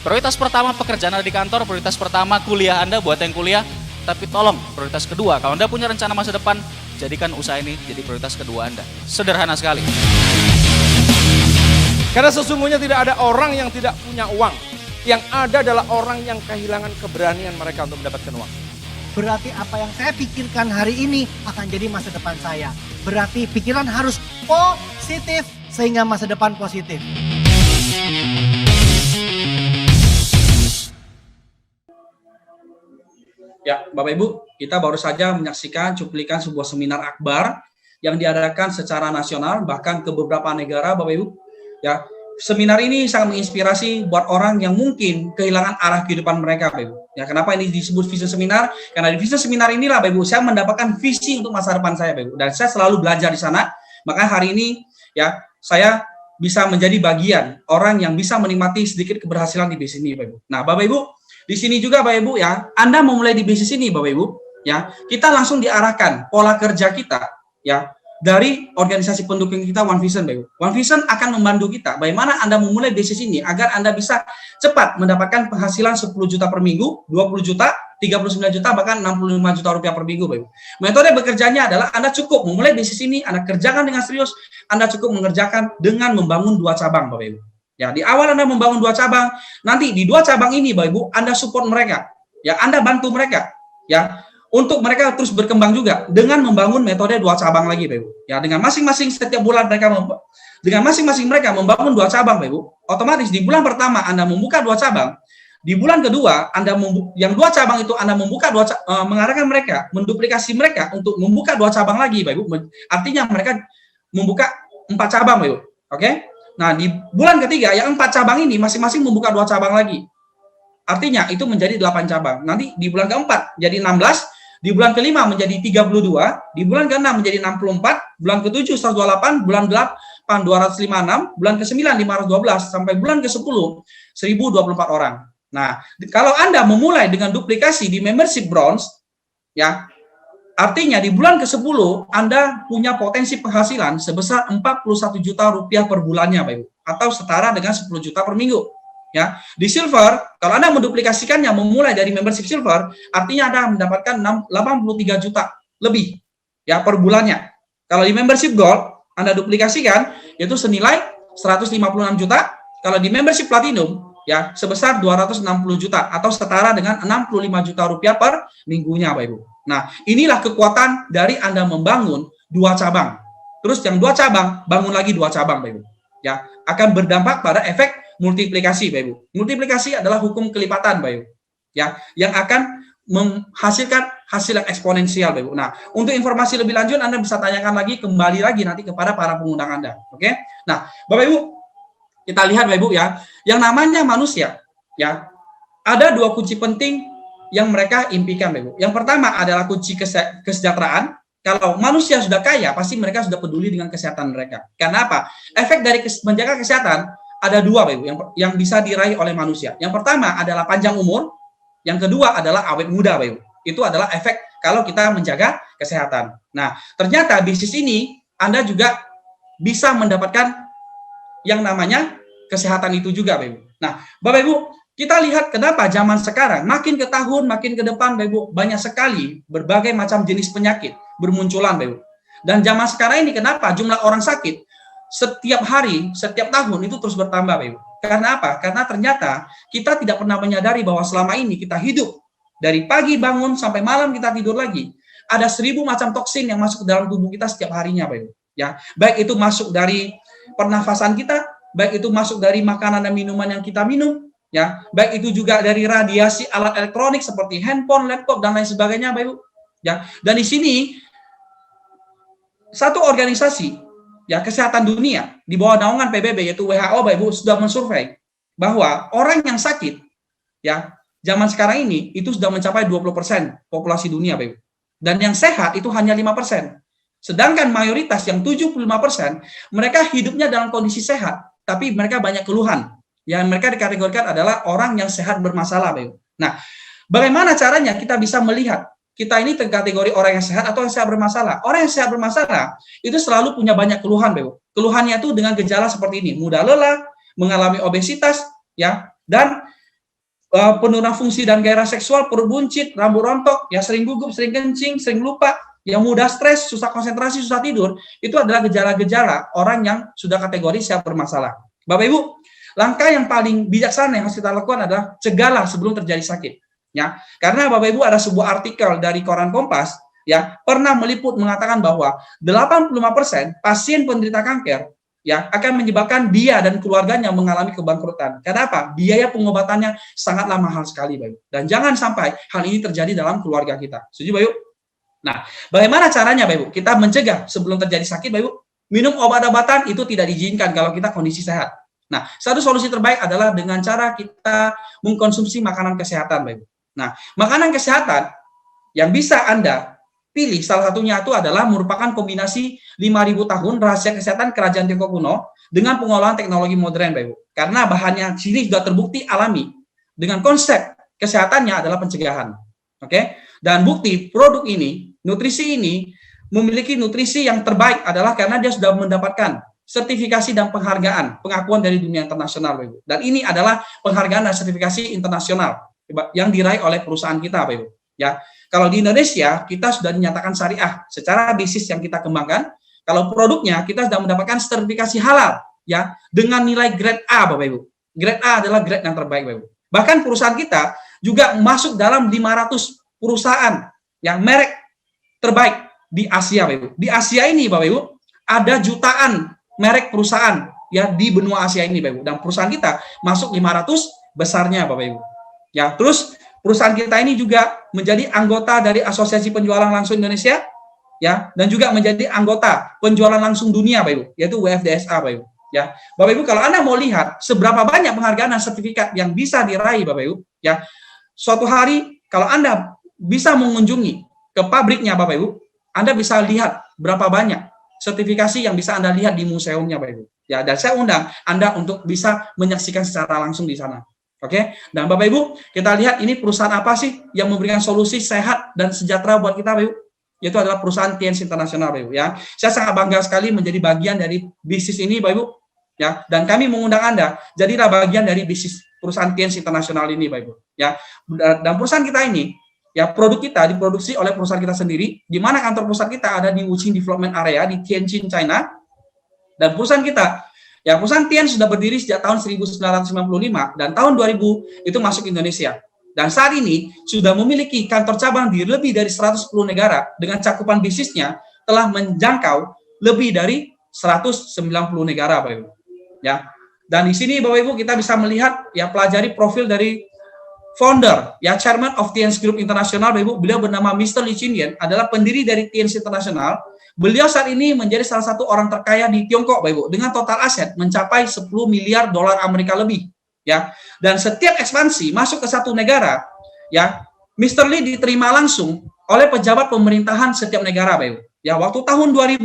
Prioritas pertama pekerjaan Anda di kantor, prioritas pertama kuliah Anda buat yang kuliah. Tapi tolong, prioritas kedua, kalau Anda punya rencana masa depan, jadikan usaha ini jadi prioritas kedua Anda. Sederhana sekali. Karena sesungguhnya tidak ada orang yang tidak punya uang. Yang ada adalah orang yang kehilangan keberanian mereka untuk mendapatkan uang. Berarti apa yang saya pikirkan hari ini akan jadi masa depan saya. Berarti pikiran harus positif sehingga masa depan positif. Ya, Bapak Ibu, kita baru saja menyaksikan cuplikan sebuah seminar akbar yang diadakan secara nasional bahkan ke beberapa negara, Bapak Ibu. Ya, seminar ini sangat menginspirasi buat orang yang mungkin kehilangan arah kehidupan mereka, Bapak Ibu. Ya, kenapa ini disebut vision seminar? Karena di vision seminar inilah, Bapak Ibu, saya mendapatkan visi untuk masa depan saya, Bapak Ibu. Dan saya selalu belajar di sana. Maka hari ini, ya, saya bisa menjadi bagian orang yang bisa menikmati sedikit keberhasilan di bisnis ini, Bapak Ibu. Nah, Bapak Ibu, di sini juga, Bapak Ibu, ya, Anda memulai di bisnis ini, Bapak Ibu, ya, kita langsung diarahkan pola kerja kita, ya, dari organisasi pendukung kita One Vision, Bapak Ibu. One Vision akan membantu kita bagaimana Anda memulai bisnis ini agar Anda bisa cepat mendapatkan penghasilan 10 juta per minggu, 20 juta, 39 juta, bahkan 65 juta rupiah per minggu, Bapak Ibu. Metode bekerjanya adalah Anda cukup memulai bisnis ini, Anda kerjakan dengan serius, Anda cukup mengerjakan dengan membangun 2 cabang, Bapak Ibu. Ya, di awal Anda membangun 2 cabang, nanti di 2 cabang ini, Bapak Ibu, Anda support mereka. Ya, Anda bantu mereka. Ya, untuk mereka terus berkembang juga dengan membangun metode 2 cabang lagi, Bapak Ibu. Ya, dengan masing-masing setiap bulan mereka membangun 2 cabang, Bapak Ibu. Otomatis di bulan pertama Anda membuka 2 cabang, di bulan kedua Anda yang 2 cabang itu Anda membuka mengarahkan mereka, menduplikasi mereka untuk membuka 2 cabang lagi, Bapak Ibu. Artinya mereka membuka 4 cabang, Bapak Ibu. Oke? Nah, di bulan ketiga yang 4 cabang ini masing-masing membuka 2 cabang lagi. Artinya itu menjadi 8 cabang. Nanti di bulan keempat jadi 16, di bulan kelima menjadi 32, di bulan keenam menjadi 64, bulan ke-7 128, bulan 8 256, bulan ke-9 512, sampai bulan ke-10 1024 orang. Nah, kalau Anda memulai dengan duplikasi di membership bronze, ya, artinya di bulan ke-10 Anda punya potensi penghasilan sebesar 41 juta rupiah per bulannya, Bapak Ibu, atau setara dengan 10 juta per minggu. Ya, di silver, kalau Anda menduplikasikannya memulai dari membership silver, artinya Anda mendapatkan 83 juta lebih ya per bulannya. Kalau di membership gold, Anda duplikasikan yaitu senilai 156 juta. Kalau di membership platinum ya sebesar 260 juta atau setara dengan 65 juta rupiah per minggunya, Bapak Ibu. Nah, inilah kekuatan dari Anda membangun 2 cabang. Terus yang 2 cabang, bangun lagi 2 cabang, Bapak Ibu. Ya, akan berdampak pada efek multiplikasi, Bapak Ibu. Multiplikasi adalah hukum kelipatan, Bapak Ibu. Ya, yang akan menghasilkan hasil yang eksponensial, Bapak Ibu. Nah, untuk informasi lebih lanjut Anda bisa tanyakan lagi kembali lagi nanti kepada para pengundang Anda. Oke? Nah, Bapak Ibu, kita lihat Bapak Ibu ya, yang namanya manusia, ya. Ada 2 kunci penting yang mereka impikan, Bapak Ibu. Yang pertama adalah kunci kesejahteraan. Kalau manusia sudah kaya, pasti mereka sudah peduli dengan kesehatan mereka. Karena apa? Efek dari menjaga kesehatan ada 2, Bapak Ibu, yang bisa diraih oleh manusia. Yang pertama adalah panjang umur, yang kedua adalah awet muda, Bapak Ibu. Itu adalah efek kalau kita menjaga kesehatan. Nah, ternyata bisnis ini Anda juga bisa mendapatkan yang namanya kesehatan itu juga, Bapak Ibu. Nah, Bapak Ibu, kita lihat kenapa zaman sekarang makin ke tahun, makin ke depan, Bapak Ibu, banyak sekali berbagai macam jenis penyakit bermunculan, Bapak Ibu. Dan zaman sekarang ini kenapa jumlah orang sakit setiap hari, setiap tahun itu terus bertambah, Bapak Ibu. Karena apa? Karena ternyata kita tidak pernah menyadari bahwa selama ini kita hidup dari pagi bangun sampai malam kita tidur lagi. Ada 1000 macam toksin yang masuk ke dalam tubuh kita setiap harinya, Bapak Ibu. Ya, baik itu masuk dari pernafasan kita, baik itu masuk dari makanan dan minuman yang kita minum, ya, baik itu juga dari radiasi alat elektronik seperti handphone, laptop dan lain sebagainya, Bapak Ibu. Ya, dan di sini satu organisasi ya kesehatan dunia di bawah naungan PBB yaitu WHO, Bapak Ibu, sudah mensurvei bahwa orang yang sakit ya zaman sekarang ini itu sudah mencapai 20% populasi dunia, Bapak Ibu. Dan yang sehat itu hanya 5%. Sedangkan mayoritas yang 75% mereka hidupnya dalam kondisi sehat, tapi mereka banyak keluhan. Yang mereka dikategorikan adalah orang yang sehat bermasalah, Bapak Ibu. Nah, bagaimana caranya kita bisa melihat kita ini terkategori orang yang sehat atau yang sehat bermasalah? Orang yang sehat bermasalah itu selalu punya banyak keluhan, Bapak Ibu. Keluhannya itu dengan gejala seperti ini: mudah lelah, mengalami obesitas, ya, dan penurunan fungsi dan gairah seksual, perut buncit, rambut rontok, ya, sering gugup, sering kencing, sering lupa, yang mudah stres, susah konsentrasi, susah tidur. Itu adalah gejala-gejala orang yang sudah kategori sehat bermasalah. Bapak Ibu, langkah yang paling bijaksana yang harus kita lakukan adalah cegahlah sebelum terjadi sakit. Ya, karena Bapak Ibu ada sebuah artikel dari koran Kompas ya pernah meliput mengatakan bahwa 85% pasien penderita kanker ya akan menyebabkan dia dan keluarganya mengalami kebangkrutan. Karena apa? Biaya pengobatannya sangatlah mahal sekali, Bapak Ibu. Dan jangan sampai hal ini terjadi dalam keluarga kita. Setuju, Bapak Ibu? Nah, bagaimana caranya, Bapak Ibu? Kita mencegah sebelum terjadi sakit, Bapak Ibu. Minum obat-obatan itu tidak diizinkan kalau kita kondisi sehat. Nah, satu solusi terbaik adalah dengan cara kita mengkonsumsi makanan kesehatan, Bapak Ibu. Nah, makanan kesehatan yang bisa Anda pilih salah satunya itu adalah merupakan kombinasi 5.000 tahun rahasia kesehatan kerajaan Tiongkok kuno dengan pengolahan teknologi modern, Bapak Ibu. Karena bahannya sini sudah terbukti alami dengan konsep kesehatannya adalah pencegahan. Oke? Dan bukti produk ini, nutrisi ini memiliki nutrisi yang terbaik adalah karena dia sudah mendapatkan sertifikasi dan penghargaan, pengakuan dari dunia internasional, Bapak Ibu. Dan ini adalah penghargaan dan sertifikasi internasional yang diraih oleh perusahaan kita, Bapak Ibu. Ya, kalau di Indonesia kita sudah dinyatakan syariah secara bisnis yang kita kembangkan. Kalau produknya kita sudah mendapatkan sertifikasi halal, ya, dengan nilai grade A, Bapak Ibu. Grade A adalah grade yang terbaik, Bapak Ibu. Bahkan perusahaan kita juga masuk dalam 500 perusahaan yang merek terbaik di Asia, Bapak Ibu. Di Asia ini, Bapak Ibu, ada jutaan merek perusahaan ya di benua Asia ini, Bapak Ibu. Dan perusahaan kita masuk 500 besarnya, Bapak Ibu. Ya, terus perusahaan kita ini juga menjadi anggota dari Asosiasi Penjualan Langsung Indonesia, ya, dan juga menjadi anggota penjualan langsung dunia, Bapak Ibu, yaitu WFDSA, Bapak Ibu. Ya, Bapak Ibu, kalau Anda mau lihat seberapa banyak penghargaan dan sertifikat yang bisa diraih, Bapak Ibu, ya, suatu hari kalau Anda bisa mengunjungi ke pabriknya, Bapak Ibu, Anda bisa lihat berapa banyak sertifikasi yang bisa Anda lihat di museumnya, Bapak Ibu. Ya, dan saya undang Anda untuk bisa menyaksikan secara langsung di sana. Oke, dan Bapak Ibu, kita lihat ini perusahaan apa sih yang memberikan solusi sehat dan sejahtera buat kita, Bapak Ibu? Yaitu adalah perusahaan Tiens Internasional, Bapak Ibu. Ya, saya sangat bangga sekali menjadi bagian dari bisnis ini, Bapak Ibu. Ya, dan kami mengundang Anda jadilah bagian dari bisnis perusahaan Tiens Internasional ini, Bapak Ibu. Ya, dan perusahaan kita ini, ya, produk kita diproduksi oleh perusahaan kita sendiri, di mana kantor pusat kita ada di Wuxing Development Area di Tianjin, China. Dan perusahaan kita, ya, perusahaan Tiens sudah berdiri sejak tahun 1995 dan tahun 2000 itu masuk Indonesia. Dan saat ini sudah memiliki kantor cabang di lebih dari 110 negara dengan cakupan bisnisnya telah menjangkau lebih dari 190 negara, Bapak Ibu. Ya. Dan di sini Bapak Ibu kita bisa melihat ya pelajari profil dari founder, ya, Chairman of Tiens Group International, Bapak Ibu. Beliau bernama Mr. Li Qingyan, adalah pendiri dari Tiens International. Beliau saat ini menjadi salah satu orang terkaya di Tiongkok, Bapak Ibu, dengan total aset mencapai 10 miliar dolar Amerika lebih, ya. Dan setiap ekspansi masuk ke satu negara, ya, Mr. Li diterima langsung oleh pejabat pemerintahan setiap negara, Bapak Ibu. Ya, waktu tahun 2000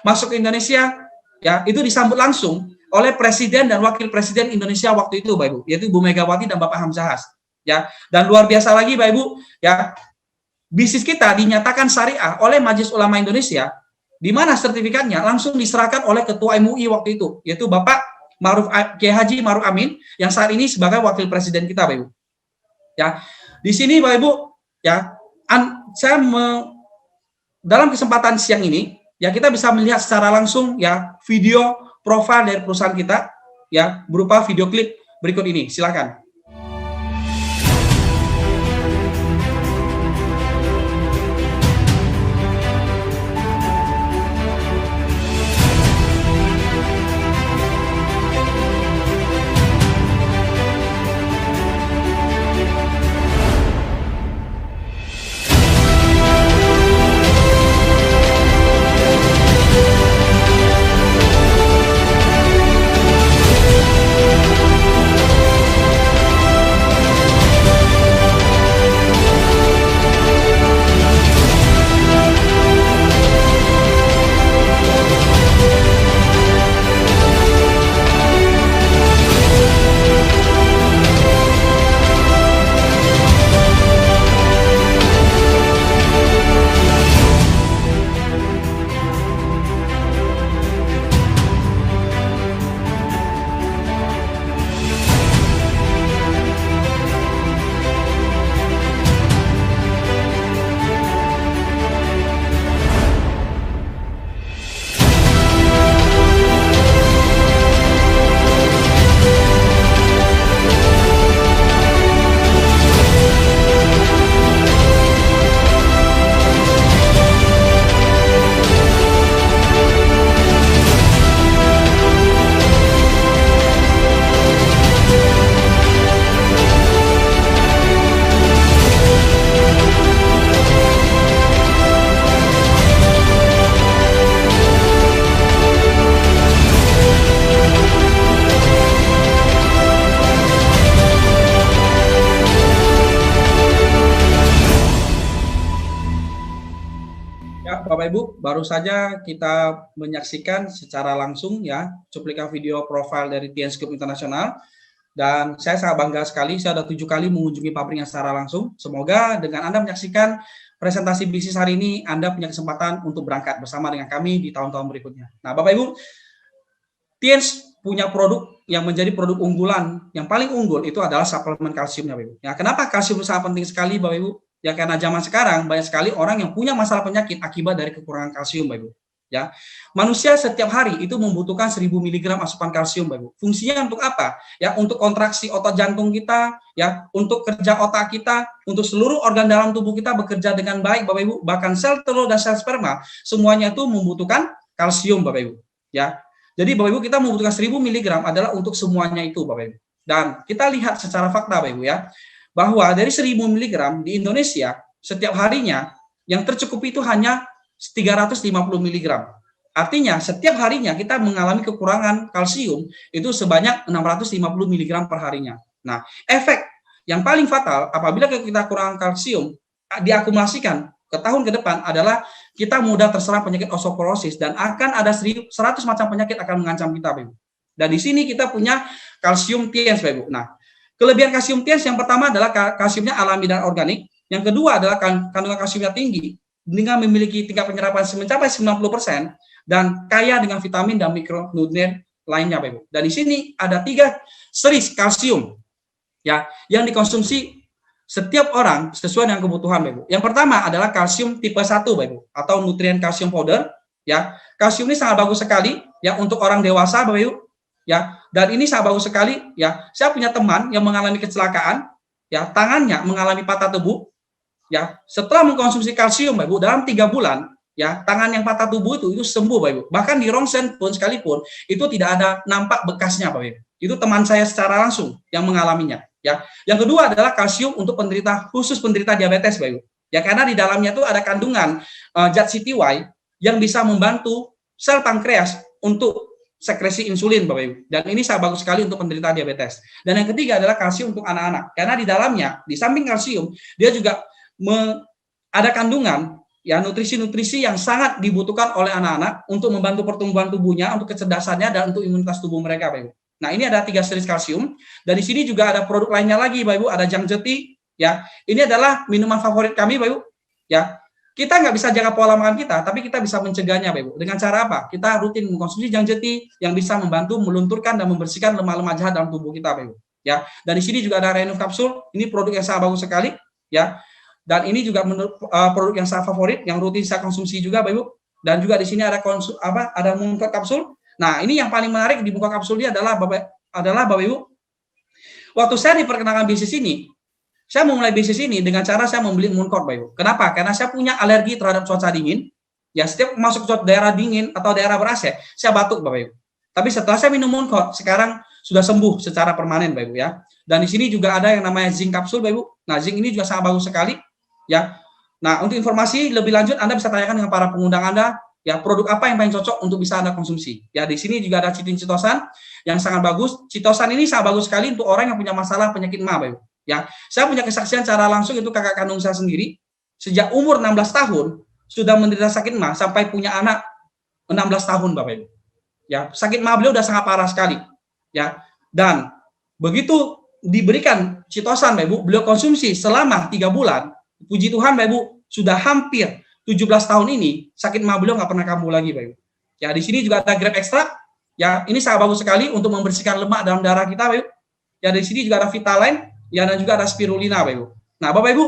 masuk ke Indonesia, ya, itu disambut langsung oleh Presiden dan Wakil Presiden Indonesia waktu itu, Bapak Ibu, yaitu Bu Megawati dan Bapak Hamzahas. Ya, dan luar biasa lagi, Bapak Ibu, ya, bisnis kita dinyatakan syariah oleh Majelis Ulama Indonesia, di mana sertifikatnya langsung diserahkan oleh Ketua MUI waktu itu, yaitu Bapak Kiai Haji Ma'ruf Amin, yang saat ini sebagai Wakil Presiden kita, Bapak Ibu. Ya, di sini, Bapak Ibu, ya, dalam kesempatan siang ini, ya, kita bisa melihat secara langsung, ya, video profil dari perusahaan kita, ya, berupa video klip berikut ini. Silakan. Bapak Ibu, baru saja kita menyaksikan secara langsung, ya, cuplikan video profil dari Tiens Group Internasional, dan saya sangat bangga sekali, saya sudah 7 kali mengunjungi pabriknya secara langsung. Semoga dengan Anda menyaksikan presentasi bisnis hari ini Anda punya kesempatan untuk berangkat bersama dengan kami di tahun-tahun berikutnya. Nah, Bapak Ibu, Tiens punya produk yang menjadi produk unggulan, yang paling unggul itu adalah suplemen kalsiumnya, Bapak Ibu. Ya, kenapa kalsium sangat penting sekali, Bapak Ibu? Ya karena zaman sekarang banyak sekali orang yang punya masalah penyakit akibat dari kekurangan kalsium, Bapak Ibu. Ya, manusia setiap hari itu membutuhkan 1000 mg asupan kalsium, Bapak Ibu. Fungsinya untuk apa? Ya, untuk kontraksi otot jantung kita, ya, untuk kerja otak kita, untuk seluruh organ dalam tubuh kita bekerja dengan baik, Bapak Ibu. Bahkan sel telur dan sel sperma semuanya itu membutuhkan kalsium, Bapak Ibu. Ya. Jadi Bapak Ibu, kita membutuhkan 1000 mg adalah untuk semuanya itu, Bapak Ibu. Dan kita lihat secara fakta, Bapak Ibu, ya, bahwa dari 1000 mg di Indonesia setiap harinya yang tercukupi itu hanya 350 mg. Artinya setiap harinya kita mengalami kekurangan kalsium itu sebanyak 650 mg per harinya. Nah, efek yang paling fatal apabila kita kurang kalsium diakumulasikan ke tahun ke depan adalah kita mudah terserang penyakit osteoporosis dan akan ada 100 macam penyakit akan mengancam kita, Bapak Ibu. Dan di sini kita punya kalsium Tiens, Bapak Ibu. Nah, kelebihan kalsium Tiens yang pertama adalah kalsiumnya alami dan organik. Yang kedua adalah kandungan kalsiumnya tinggi dengan memiliki tingkat penyerapan mencapai 90% dan kaya dengan vitamin dan mikronutrien lainnya, Bapak Ibu. Dan di sini ada 3 seri kalsium ya yang dikonsumsi setiap orang sesuai dengan kebutuhan, Bapak Ibu. Yang pertama adalah kalsium tipe 1, Bapak Ibu, atau nutrien kalsium powder ya. Kalsium ini sangat bagus sekali ya untuk orang dewasa, Bapak Ibu. Ya, dan ini sangat bagus sekali ya. Saya punya teman yang mengalami kecelakaan ya, tangannya mengalami patah tubuh. Ya, setelah mengkonsumsi kalsium, Bapak Ibu, dalam 3 bulan, ya, tangan yang patah tubuh itu sembuh, Bapak Ibu. Bahkan di ronsen pun sekalipun, itu tidak ada nampak bekasnya, Bapak Ibu. Itu teman saya secara langsung yang mengalaminya. Ya, yang kedua adalah kalsium untuk khusus penderita diabetes, Bapak Ibu. Ya, karena di dalamnya itu ada kandungan zat CTY yang bisa membantu sel pankreas untuk sekresi insulin, Bapak Ibu. Dan ini sangat bagus sekali untuk penderita diabetes. Dan yang ketiga adalah kalsium untuk anak-anak. Karena di dalamnya, di samping kalsium, dia juga ada kandungan ya nutrisi-nutrisi yang sangat dibutuhkan oleh anak-anak untuk membantu pertumbuhan tubuhnya, untuk kecerdasannya dan untuk imunitas tubuh mereka, Bapak Ibu. Nah, ini ada 3 seri kalsium. Dan di sini juga ada produk lainnya lagi, Bapak Ibu, ada Jangjeti ya. Ini adalah minuman favorit kami, Bapak Ibu. Ya. Kita nggak bisa jaga pola makan kita, tapi kita bisa mencegahnya, Bapak Ibu. Dengan cara apa? Kita rutin mengkonsumsi Jangjeti yang bisa membantu melunturkan dan membersihkan lemak-lemak jahat dalam tubuh kita, Bapak Ibu. Ya. Dan di sini juga ada Renuf kapsul. Ini produk yang sangat bagus sekali, ya. Dan ini juga produk yang saya favorit, yang rutin saya konsumsi juga, Bapak Ibu. Dan juga di sini ada ada Muncot kapsul. Nah, ini yang paling menarik di Muncot kapsul ini adalah Bapak Ibu. Waktu saya diperkenalkan bisnis ini, saya memulai bisnis ini dengan cara saya membeli Muncot, Bapak Ibu. Kenapa? Karena saya punya alergi terhadap cuaca dingin. Ya, setiap masuk ke daerah dingin atau daerah ber-AC, saya batuk, Bapak Ibu. Tapi setelah saya minum Muncot, sekarang sudah sembuh secara permanen, Bapak Ibu, ya. Dan di sini juga ada yang namanya zinc kapsul, Bapak Ibu. Nah, zinc ini juga sangat bagus sekali. Ya, nah untuk informasi lebih lanjut Anda bisa tanyakan dengan para pengundang Anda, ya produk apa yang paling cocok untuk bisa Anda konsumsi. Ya di sini juga ada citosan yang sangat bagus. Citosan ini sangat bagus sekali untuk orang yang punya masalah penyakit MA, Bapak Ibu. Ya, saya punya kesaksian secara langsung itu kakak kandung saya sendiri sejak umur 16 tahun sudah menderita sakit MA sampai punya anak 16 tahun, Bapak Ibu. Ya, sakit MA beliau sudah sangat parah sekali. Ya, dan begitu diberikan citosan, Bapak Ibu, beliau konsumsi selama 3 bulan. Puji Tuhan, Bapak Ibu, sudah hampir 17 tahun ini sakit MA beliau nggak pernah kambuh lagi, Bapak Ibu. Ya, di sini juga ada grape ekstrak. Ya, ini sangat bagus sekali untuk membersihkan lemak dalam darah kita, Bapak Ibu. Ya, di sini juga ada Vitaline, ya, dan juga ada spirulina, Bapak Ibu. Nah, Bapak Ibu,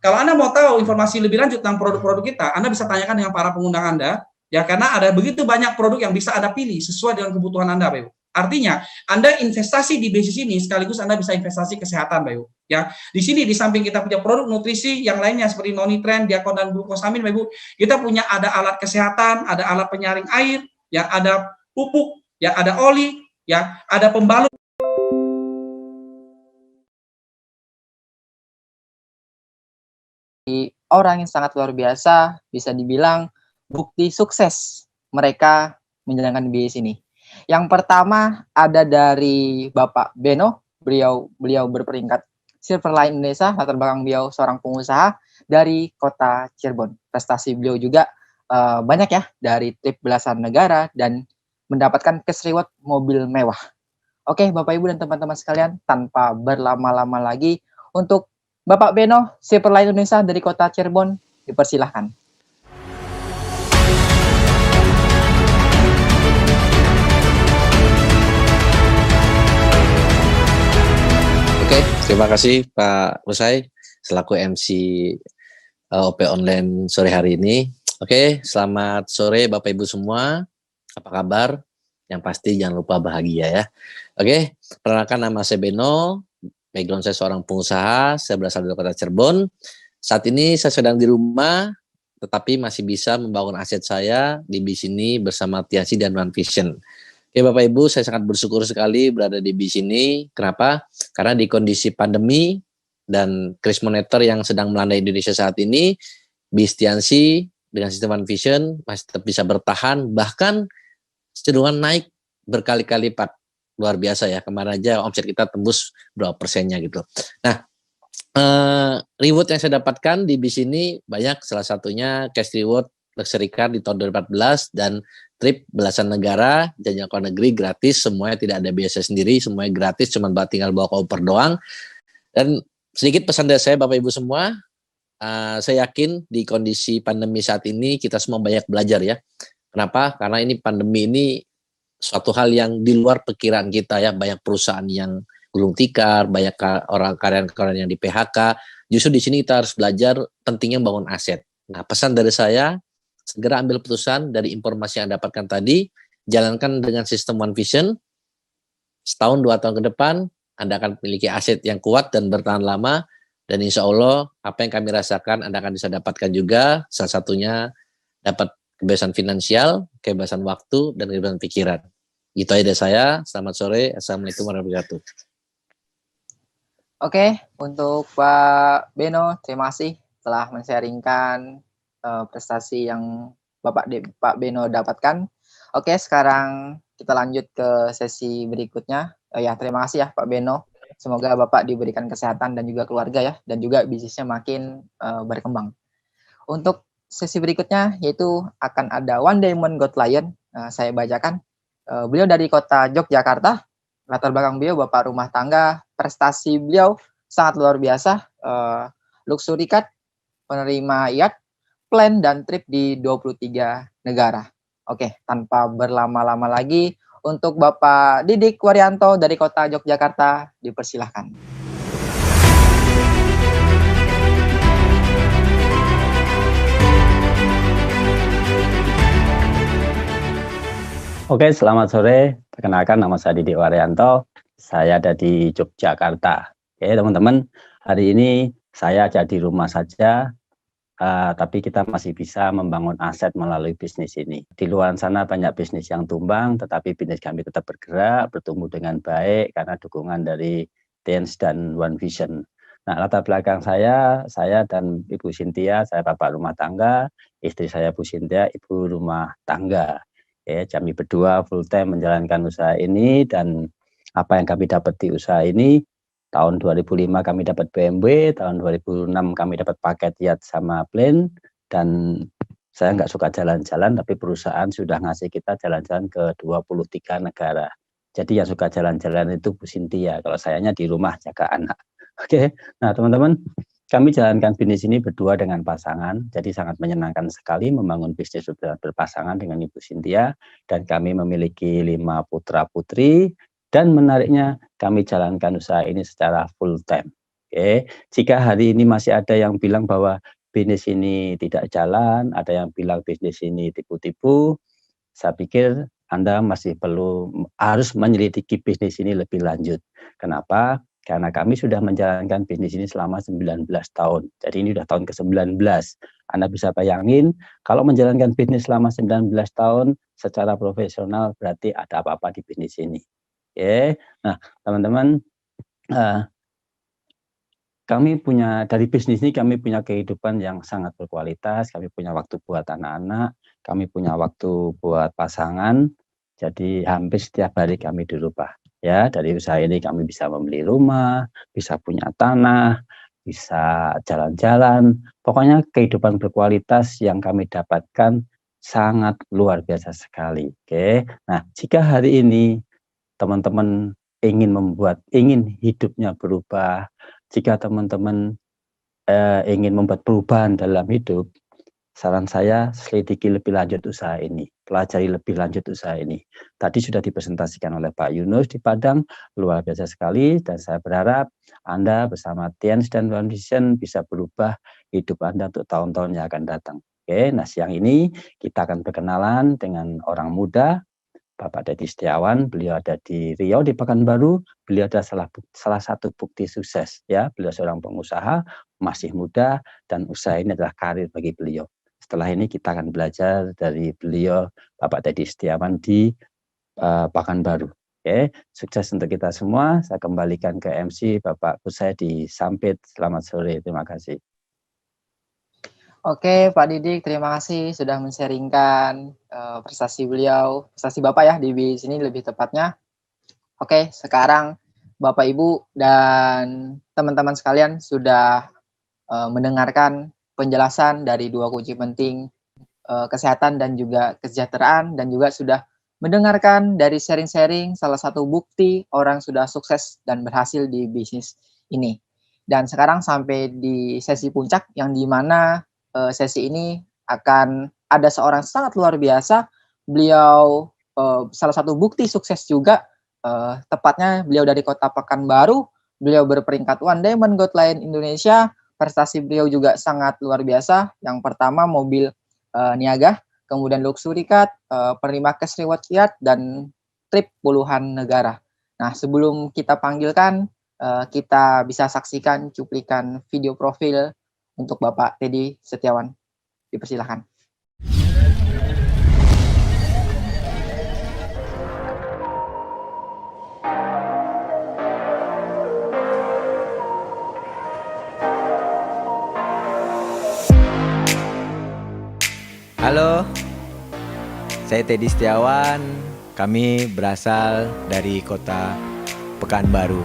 kalau Anda mau tahu informasi lebih lanjut tentang produk-produk kita, Anda bisa tanyakan dengan para pengundang Anda, ya, karena ada begitu banyak produk yang bisa Anda pilih sesuai dengan kebutuhan Anda, Bapak Ibu. Artinya, Anda investasi di bisnis ini sekaligus Anda bisa investasi kesehatan, Bapak Ibu. Ya, di sini di samping kita punya produk nutrisi yang lainnya seperti Nonitren, Diakon dan Glukosamin, Bapak Ibu, kita punya ada alat kesehatan, ada alat penyaring air, ya, ada pupuk, ya, ada oli, ya, ada pembalut. Orang yang sangat luar biasa, bisa dibilang bukti sukses mereka menjalankan bisnis ini. Yang pertama ada dari Bapak Beno, beliau berperingkat Silver Line Indonesia, latar belakang beliau seorang pengusaha dari kota Cirebon. Prestasi beliau juga banyak ya, dari trip belasan negara dan mendapatkan cash reward mobil mewah. Oke, Bapak Ibu dan teman-teman sekalian, tanpa berlama-lama lagi, untuk Bapak Beno, Silver Line Indonesia dari kota Cirebon, Dipersilahkan. Oke, terima kasih Pak Usai selaku MC OP Online sore hari ini. Oke, selamat sore Bapak Ibu semua. Apa kabar? Yang pasti jangan lupa bahagia ya. Oke, perkenalkan nama saya Beno. Background saya seorang pengusaha. Saya berasal dari kota Cirebon. Saat ini saya sedang di rumah, tetapi masih bisa membangun aset saya di bis ini bersama Tiansi dan One Vision. Oke Bapak Ibu, saya sangat bersyukur sekali berada di bis ini. Kenapa? Karena di kondisi pandemi dan krisis moneter yang sedang melanda Indonesia saat ini, bis Tiansi dengan sistem One Vision masih tetap bisa bertahan, bahkan cenderungan naik berkali-kali lipat. Luar biasa ya, kemarin aja omset kita tembus berapa persennya gitu. Nah, reward yang saya dapatkan di bis ini banyak, salah satunya cash reward luxury car di tahun 2014 dan trip belasan negara, jalan ke luar negeri gratis, semuanya tidak ada biaya sendiri, semuanya gratis, cuma tinggal bawa koper doang. Dan sedikit pesan dari saya Bapak Ibu semua, saya yakin di kondisi pandemi saat ini kita semua banyak belajar ya. Kenapa? Karena ini pandemi ini suatu hal yang di luar perkiraan kita ya, banyak perusahaan yang gulung tikar, banyak orang karyawan-karyawan yang di PHK. Justru di sini kita harus belajar pentingnya bangun aset. Nah, pesan dari saya, segera ambil putusan dari informasi yang Anda dapatkan tadi, jalankan dengan sistem One Vision. Setahun, 2 tahun ke depan, Anda akan memiliki aset yang kuat dan bertahan lama, dan insya Allah apa yang kami rasakan Anda akan bisa dapatkan juga, salah satunya dapat kebebasan finansial, kebebasan waktu, dan kebebasan pikiran. Gitu aja dari saya, selamat sore, Assalamualaikum warahmatullahi wabarakatuh. Oke, untuk Pak Beno, terima kasih telah men-sharingkan prestasi yang Pak Beno dapatkan. Oke, sekarang kita lanjut ke sesi berikutnya. Ya, terima kasih ya Pak Beno. Semoga Bapak diberikan kesehatan dan juga keluarga ya, dan juga bisnisnya makin berkembang. Untuk sesi berikutnya yaitu akan ada One Diamond Got Lion. Saya bacakan. Beliau dari kota Yogyakarta. Latar belakang beliau Bapak rumah tangga. Prestasi beliau sangat luar biasa. Luxury car, penerima yacht, plan dan trip di 23 negara. Oke, tanpa berlama-lama lagi, untuk Bapak Didik Waryanto dari kota Yogyakarta, dipersilahkan. Oke, selamat sore. Perkenalkan nama saya Didik Waryanto. Saya ada di Yogyakarta. Oke, teman-teman, hari ini saya ada di rumah saja. Tapi kita masih bisa membangun aset melalui bisnis ini. Di luar sana banyak bisnis yang tumbang, tetapi bisnis kami tetap bergerak, bertumbuh dengan baik karena dukungan dari Tiansi dan One Vision. Nah, latar belakang saya dan Ibu Cynthia, saya bapak rumah tangga, istri saya Bu Cynthia, ibu rumah tangga. Ya, kami berdua full time menjalankan usaha ini, dan apa yang kami dapat di usaha ini, tahun 2005 kami dapat BMW, tahun 2006 kami dapat paket yacht sama plane, dan saya nggak suka jalan-jalan, tapi perusahaan sudah ngasih kita jalan-jalan ke 23 negara. Jadi yang suka jalan-jalan itu Bu Cynthia, kalau sayanya di rumah jaga anak. Oke, nah teman-teman, kami jalankan bisnis ini berdua dengan pasangan, jadi sangat menyenangkan sekali membangun bisnis berpasangan dengan Ibu Cynthia, dan kami memiliki 5 putra-putri. Dan menariknya, kami jalankan usaha ini secara full time. Oke, jika hari ini masih ada yang bilang bahwa bisnis ini tidak jalan, ada yang bilang bisnis ini tipu-tipu, saya pikir Anda masih harus menyelidiki bisnis ini lebih lanjut. Kenapa? Karena kami sudah menjalankan bisnis ini selama 19 tahun. Jadi ini sudah tahun ke-19. Anda bisa bayangin, kalau menjalankan bisnis selama 19 tahun secara profesional, berarti ada apa-apa di bisnis ini. Oke, nah teman-teman, kami punya dari bisnis ini, kami punya kehidupan yang sangat berkualitas. Kami punya waktu buat anak-anak, kami punya waktu buat pasangan. Jadi hampir setiap hari kami di rumah. Ya, dari usaha ini kami bisa membeli rumah, bisa punya tanah, bisa jalan-jalan. Pokoknya kehidupan berkualitas yang kami dapatkan sangat luar biasa sekali. Oke, nah jika hari ini teman-teman ingin hidupnya berubah, jika teman-teman ingin membuat perubahan dalam hidup, saran saya selidiki lebih lanjut usaha ini, pelajari lebih lanjut usaha ini. Tadi sudah dipresentasikan oleh Pak Yunus di Padang, luar biasa sekali, dan saya berharap Anda bersama Tiens dan Foundation bisa berubah hidup Anda untuk tahun-tahun yang akan datang. Oke, nah siang ini kita akan berkenalan dengan orang muda, Bapak Teddy Setiawan. Beliau ada di Riau di Pekanbaru. Beliau adalah salah satu bukti sukses, ya. Beliau seorang pengusaha, masih muda, dan usaha ini adalah karir bagi beliau. Setelah ini kita akan belajar dari beliau, Bapak Teddy Setiawan di Pekanbaru. Oke, sukses untuk kita semua. Saya kembalikan ke MC Bapak Kusai di Sampit. Selamat sore, terima kasih. Oke, Pak Didik, terima kasih sudah men-sharingkan prestasi beliau, prestasi Bapak ya di sini lebih tepatnya. Oke, sekarang Bapak Ibu dan teman-teman sekalian sudah mendengarkan penjelasan dari 2 kunci penting kesehatan dan juga kesejahteraan, dan juga sudah mendengarkan dari sharing-sharing salah satu bukti orang sudah sukses dan berhasil di bisnis ini. Dan sekarang sampai di sesi puncak yang dimana sesi ini akan ada seorang sangat luar biasa. Beliau salah satu bukti sukses juga, tepatnya beliau dari kota Pekanbaru. Beliau berperingkat One Diamond Gold Line Indonesia. Prestasi beliau juga sangat luar biasa. Yang pertama mobil niaga, kemudian luxury card, penerima cash reward kiat, dan trip puluhan negara. Nah, sebelum kita panggilkan, kita bisa saksikan cuplikan video profil untuk Bapak Teddy Setiawan. Dipersilakan. Halo, saya Teddy Setiawan. Kami berasal dari kota Pekanbaru.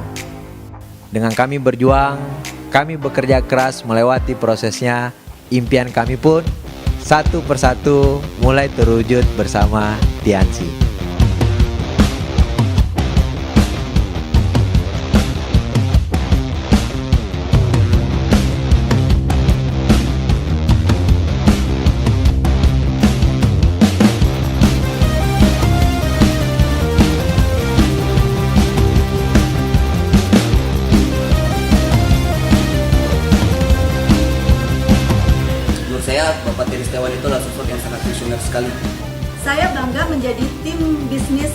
Dengan kami berjuang, kami bekerja keras melewati prosesnya. Impian kami pun satu persatu mulai terwujud bersama Tiansi. Bapak Teddy Setiawan itu adalah sosok yang sangat visioner sekali. Saya bangga menjadi tim bisnis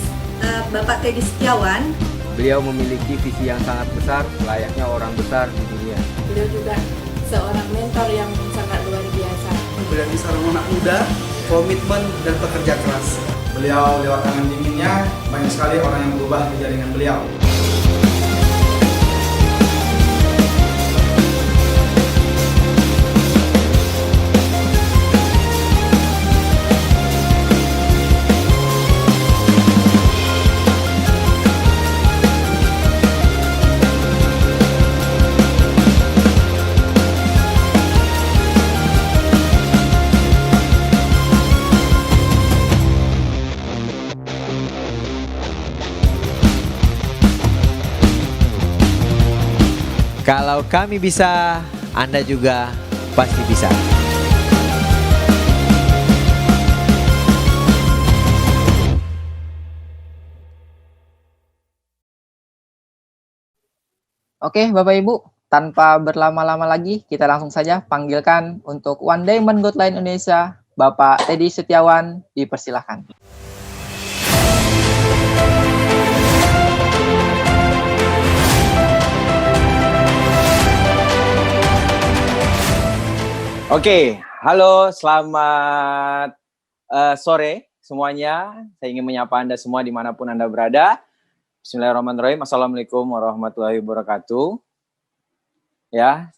Bapak Teddy Setiawan. Beliau memiliki visi yang sangat besar, layaknya orang besar di dunia. Beliau juga seorang mentor yang sangat luar biasa. Beliau seorang anak muda, komitmen dan pekerja keras. Beliau lewat tangan dinginnya, banyak sekali orang yang berubah di jaringan beliau. Kalau kami bisa, Anda juga pasti bisa. Oke, Bapak Ibu, tanpa berlama-lama lagi, kita langsung saja panggilkan untuk One Diamond Gold Line Indonesia, Bapak Teddy Setiawan, dipersilahkan. Oke, halo, selamat sore semuanya. Saya ingin menyapa Anda semua dimanapun Anda berada. Bismillahirrahmanirrahim. Assalamualaikum warahmatullahi wabarakatuh. Ya,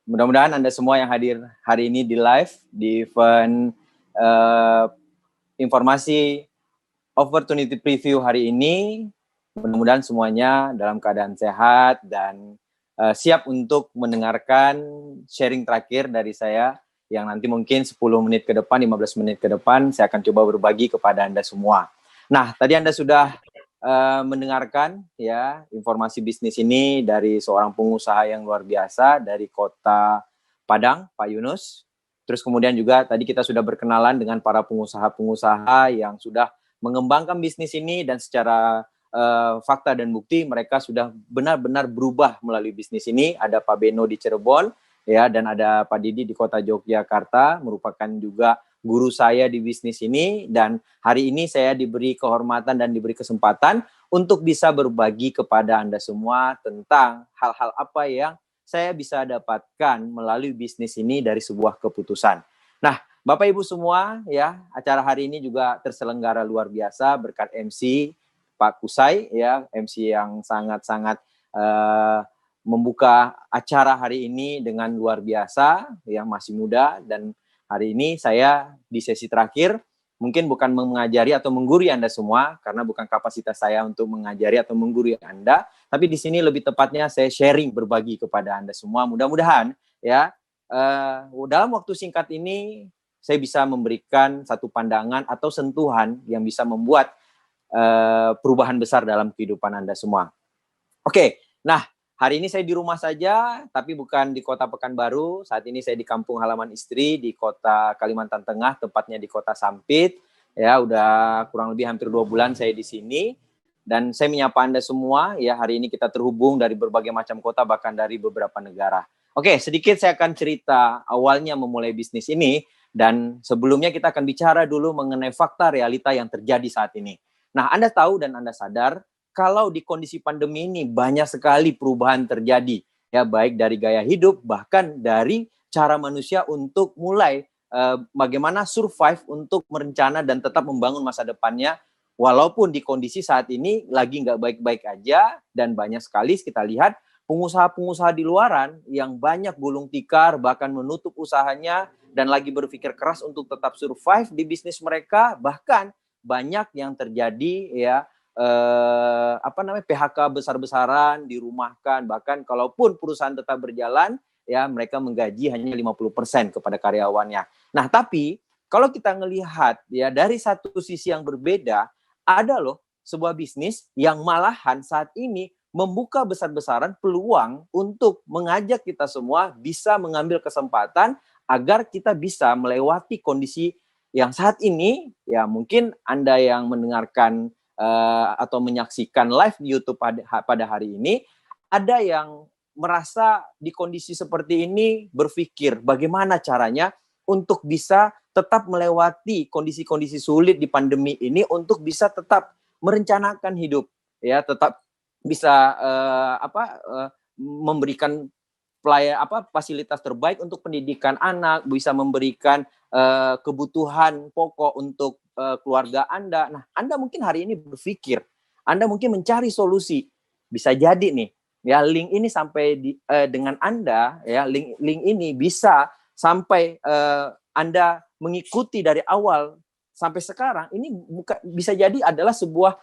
mudah-mudahan Anda semua yang hadir hari ini di live, di event informasi opportunity preview hari ini, mudah-mudahan semuanya dalam keadaan sehat dan siap untuk mendengarkan sharing terakhir dari saya yang nanti mungkin 10 menit ke depan, 15 menit ke depan, saya akan coba berbagi kepada Anda semua. Nah, tadi Anda sudah mendengarkan ya informasi bisnis ini dari seorang pengusaha yang luar biasa dari kota Padang, Pak Yunus. Terus kemudian juga tadi kita sudah berkenalan dengan para pengusaha-pengusaha yang sudah mengembangkan bisnis ini dan secara fakta dan bukti mereka sudah benar-benar berubah melalui bisnis ini. Ada Pak Beno di Cirebon, ya, dan ada Pak Didi di Kota Yogyakarta, merupakan juga guru saya di bisnis ini. Dan hari ini saya diberi kehormatan dan diberi kesempatan untuk bisa berbagi kepada Anda semua tentang hal-hal apa yang saya bisa dapatkan melalui bisnis ini dari sebuah keputusan. Nah, Bapak Ibu semua, ya, acara hari ini juga terselenggara luar biasa berkat MC Pak Kusai, ya, MC yang sangat-sangat membuka acara hari ini dengan luar biasa, yang masih muda. Dan hari ini saya di sesi terakhir, mungkin bukan mengajari atau menggurui Anda semua, karena bukan kapasitas saya untuk mengajari atau menggurui Anda, tapi di sini lebih tepatnya saya sharing, berbagi kepada Anda semua. Mudah-mudahan, ya, dalam waktu singkat ini saya bisa memberikan satu pandangan atau sentuhan yang bisa membuat perubahan besar dalam kehidupan Anda semua. Oke, nah, hari ini saya di rumah saja, tapi bukan di Kota Pekanbaru. Saat ini saya di kampung halaman istri di Kota Kalimantan Tengah, tepatnya di Kota Sampit. Ya, udah kurang lebih hampir 2 bulan saya di sini. Dan saya menyapa Anda semua. Ya, hari ini kita terhubung dari berbagai macam kota, bahkan dari beberapa negara. Oke, sedikit saya akan cerita awalnya memulai bisnis ini. Dan sebelumnya kita akan bicara dulu mengenai fakta realita yang terjadi saat ini. Nah, Anda tahu dan Anda sadar kalau di kondisi pandemi ini banyak sekali perubahan terjadi, ya, baik dari gaya hidup, bahkan dari cara manusia untuk mulai bagaimana survive untuk merencana dan tetap membangun masa depannya, walaupun di kondisi saat ini lagi nggak baik-baik aja. Dan banyak sekali kita lihat pengusaha-pengusaha di luaran yang banyak gulung tikar, bahkan menutup usahanya dan lagi berpikir keras untuk tetap survive di bisnis mereka. Bahkan banyak yang terjadi, ya, PHK besar-besaran, dirumahkan, bahkan kalaupun perusahaan tetap berjalan, ya, mereka menggaji hanya 50% kepada karyawannya. Nah, tapi kalau kita melihat, ya, dari satu sisi yang berbeda, ada loh sebuah bisnis yang malahan saat ini membuka besar-besaran peluang untuk mengajak kita semua bisa mengambil kesempatan agar kita bisa melewati kondisi yang saat ini, ya, mungkin Anda yang mendengarkan atau menyaksikan live di YouTube pada hari ini, ada yang merasa di kondisi seperti ini berpikir bagaimana caranya untuk bisa tetap melewati kondisi-kondisi sulit di pandemi ini untuk bisa tetap merencanakan hidup, ya, tetap bisa memberikan fasilitas terbaik untuk pendidikan anak, bisa memberikan kebutuhan pokok untuk keluarga Anda. Nah, Anda mungkin hari ini berpikir, Anda mungkin mencari solusi. Bisa jadi nih, ya, link ini sampai dengan Anda, ya, link ini bisa sampai Anda mengikuti dari awal sampai sekarang. Ini bisa jadi adalah sebuah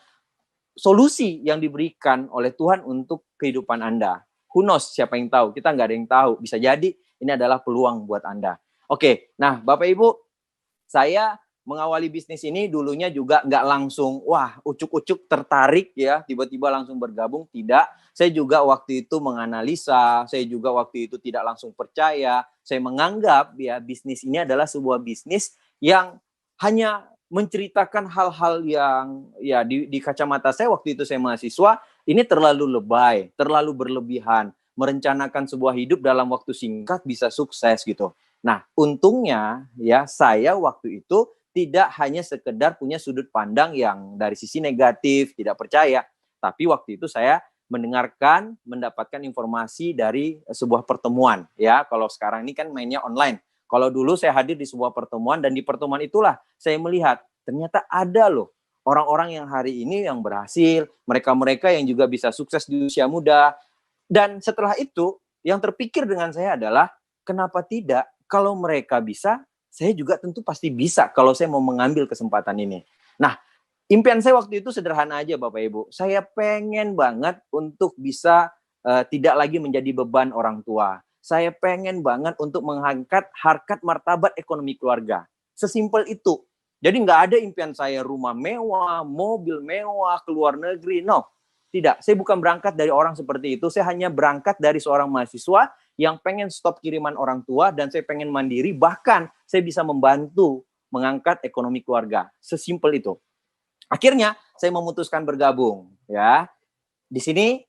solusi yang diberikan oleh Tuhan untuk kehidupan Anda. Who knows, siapa yang tahu? Kita nggak ada yang tahu. Bisa jadi ini adalah peluang buat Anda. Oke, nah Bapak Ibu, saya mengawali bisnis ini dulunya juga nggak langsung, wah, ucuk-ucuk tertarik, ya, tiba-tiba langsung bergabung. Tidak, saya juga waktu itu menganalisa, saya juga waktu itu tidak langsung percaya. Saya menganggap, ya, bisnis ini adalah sebuah bisnis yang hanya menceritakan hal-hal yang, ya, di kacamata saya waktu itu saya mahasiswa, ini terlalu lebay, terlalu berlebihan. Merencanakan sebuah hidup dalam waktu singkat bisa sukses gitu. Nah, untungnya, ya, saya waktu itu tidak hanya sekedar punya sudut pandang yang dari sisi negatif, tidak percaya. Tapi waktu itu saya mendengarkan, mendapatkan informasi dari sebuah pertemuan. Ya, kalau sekarang ini kan mainnya online. Kalau dulu saya hadir di sebuah pertemuan, dan di pertemuan itulah saya melihat ternyata ada loh orang-orang yang hari ini yang berhasil, mereka-mereka yang juga bisa sukses di usia muda. Dan setelah itu, yang terpikir dengan saya adalah, kenapa tidak? Kalau mereka bisa, saya juga tentu pasti bisa kalau saya mau mengambil kesempatan ini. Nah, impian saya waktu itu sederhana aja Bapak Ibu. Saya pengen banget untuk bisa tidak lagi menjadi beban orang tua. Saya pengen banget untuk mengangkat harkat martabat ekonomi keluarga. Sesimpel itu. Jadi nggak ada impian saya rumah mewah, mobil mewah, ke luar negeri. No, tidak. Saya bukan berangkat dari orang seperti itu. Saya hanya berangkat dari seorang mahasiswa yang pengen stop kiriman orang tua dan saya pengen mandiri, bahkan saya bisa membantu mengangkat ekonomi keluarga. Sesimpel itu. Akhirnya saya memutuskan bergabung, ya. Di sini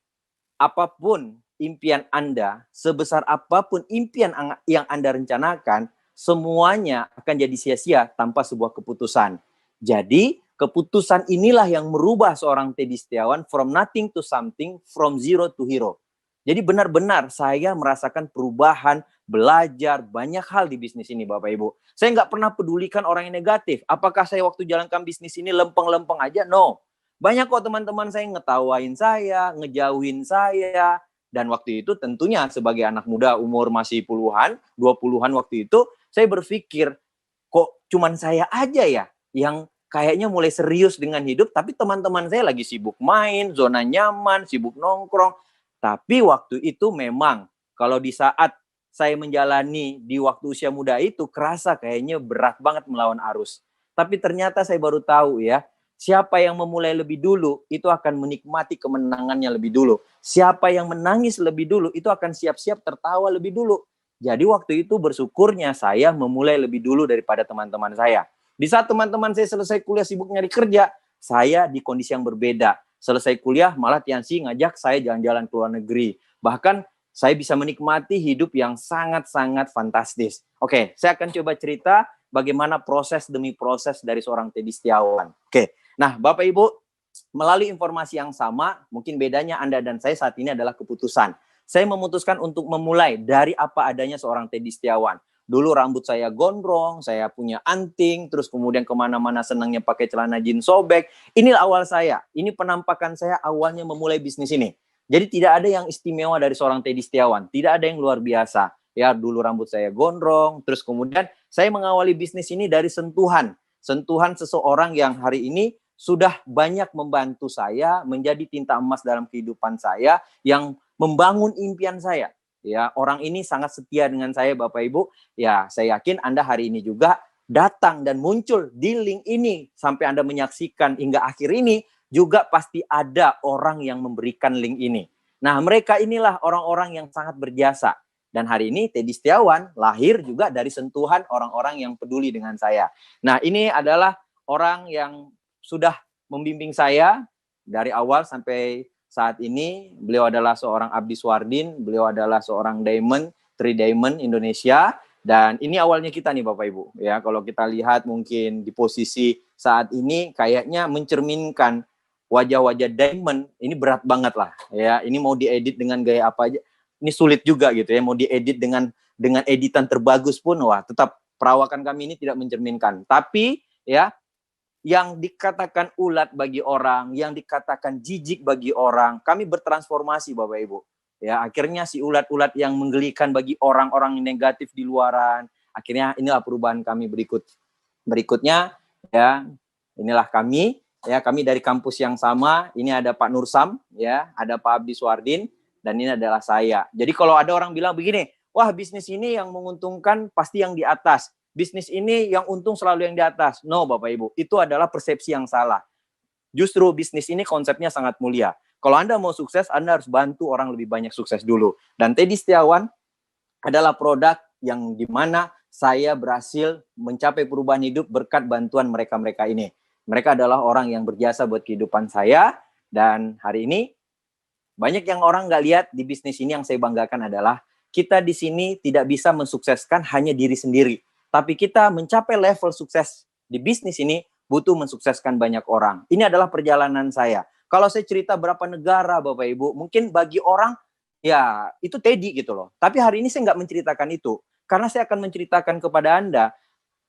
apapun impian Anda, sebesar apapun impian yang Anda rencanakan, semuanya akan jadi sia-sia tanpa sebuah keputusan. Jadi, keputusan inilah yang merubah seorang Teddy Setiawan from nothing to something, from zero to hero. Jadi benar-benar saya merasakan perubahan, belajar banyak hal di bisnis ini, Bapak Ibu. Saya nggak pernah pedulikan orang yang negatif. Apakah saya waktu jalankan bisnis ini lempeng-lempeng aja? No. Banyak kok teman-teman saya ngetawain saya, ngejauhin saya. Dan waktu itu tentunya sebagai anak muda umur masih puluhan, 20-an waktu itu, saya berpikir, kok cuman saya aja ya yang kayaknya mulai serius dengan hidup, tapi teman-teman saya lagi sibuk main, zona nyaman, sibuk nongkrong. Tapi waktu itu memang kalau di saat saya menjalani di waktu usia muda itu kerasa kayaknya berat banget melawan arus. Tapi ternyata saya baru tahu ya, siapa yang memulai lebih dulu itu akan menikmati kemenangannya lebih dulu. Siapa yang menangis lebih dulu itu akan siap-siap tertawa lebih dulu. Jadi waktu itu bersyukurnya saya memulai lebih dulu daripada teman-teman saya. Di saat teman-teman saya selesai kuliah sibuk nyari kerja, saya di kondisi yang berbeda. Selesai kuliah malah Tiansi ngajak saya jalan-jalan ke luar negeri. Bahkan saya bisa menikmati hidup yang sangat-sangat fantastis. Oke, saya akan coba cerita bagaimana proses demi proses dari seorang Teddy Setiawan. Oke, nah Bapak Ibu, melalui informasi yang sama, mungkin bedanya Anda dan saya saat ini adalah keputusan. Saya memutuskan untuk memulai dari apa adanya seorang Teddy Setiawan. Dulu rambut saya gondrong, saya punya anting, terus kemudian kemana-mana senangnya pakai celana jeans sobek. Inilah awal saya, ini penampakan saya awalnya memulai bisnis ini. Jadi tidak ada yang istimewa dari seorang Teddy Setiawan, tidak ada yang luar biasa. Ya dulu rambut saya gondrong, terus kemudian saya mengawali bisnis ini dari sentuhan seseorang yang hari ini sudah banyak membantu saya menjadi tinta emas dalam kehidupan saya, yang membangun impian saya. Ya, orang ini sangat setia dengan saya, Bapak Ibu. Ya, saya yakin Anda hari ini juga datang dan muncul di link ini sampai Anda menyaksikan hingga akhir ini, juga pasti ada orang yang memberikan link ini. Nah, mereka inilah orang-orang yang sangat berjasa. Dan hari ini Teddy Setiawan lahir juga dari sentuhan orang-orang yang peduli dengan saya. Nah, ini adalah orang yang sudah membimbing saya dari awal sampai saat ini. Beliau adalah seorang Abdi Swardin, beliau adalah seorang Diamond, 3 Diamond Indonesia. Dan ini awalnya kita nih Bapak Ibu. Ya, kalau kita lihat mungkin di posisi saat ini kayaknya mencerminkan wajah-wajah Diamond, ini berat banget lah. Ya, ini mau diedit dengan gaya apa aja, ini sulit juga gitu ya. Mau diedit dengan editan terbagus pun, wah tetap perawakan kami ini tidak mencerminkan. Tapi ya, yang dikatakan ulat bagi orang, yang dikatakan jijik bagi orang, kami bertransformasi Bapak Ibu. Ya, akhirnya si ulat-ulat yang menggelikan bagi orang-orang negatif di luaran, akhirnya inilah perubahan kami berikutnya. Ya, inilah kami. Ya, kami dari kampus yang sama. Ini ada Pak Nursam, ya, ada Pak Abdi Swardin, dan ini adalah saya. Jadi kalau ada orang bilang begini, wah bisnis ini yang menguntungkan pasti yang di atas. Bisnis ini yang untung selalu yang di atas. No, Bapak Ibu, itu adalah persepsi yang salah. Justru bisnis ini konsepnya sangat mulia. Kalau Anda mau sukses, Anda harus bantu orang lebih banyak sukses dulu. Dan Teddy Setiawan adalah produk yang dimana saya berhasil mencapai perubahan hidup berkat bantuan mereka-mereka ini. Mereka adalah orang yang berjasa buat kehidupan saya. Dan hari ini, banyak yang orang nggak lihat di bisnis ini. Yang saya banggakan adalah kita di sini tidak bisa mensukseskan hanya diri sendiri. Tapi kita mencapai level sukses di bisnis ini butuh mensukseskan banyak orang. Ini adalah perjalanan saya. Kalau saya cerita berapa negara Bapak Ibu, mungkin bagi orang ya itu Teddy gitu loh. Tapi hari ini saya nggak menceritakan itu. Karena saya akan menceritakan kepada Anda,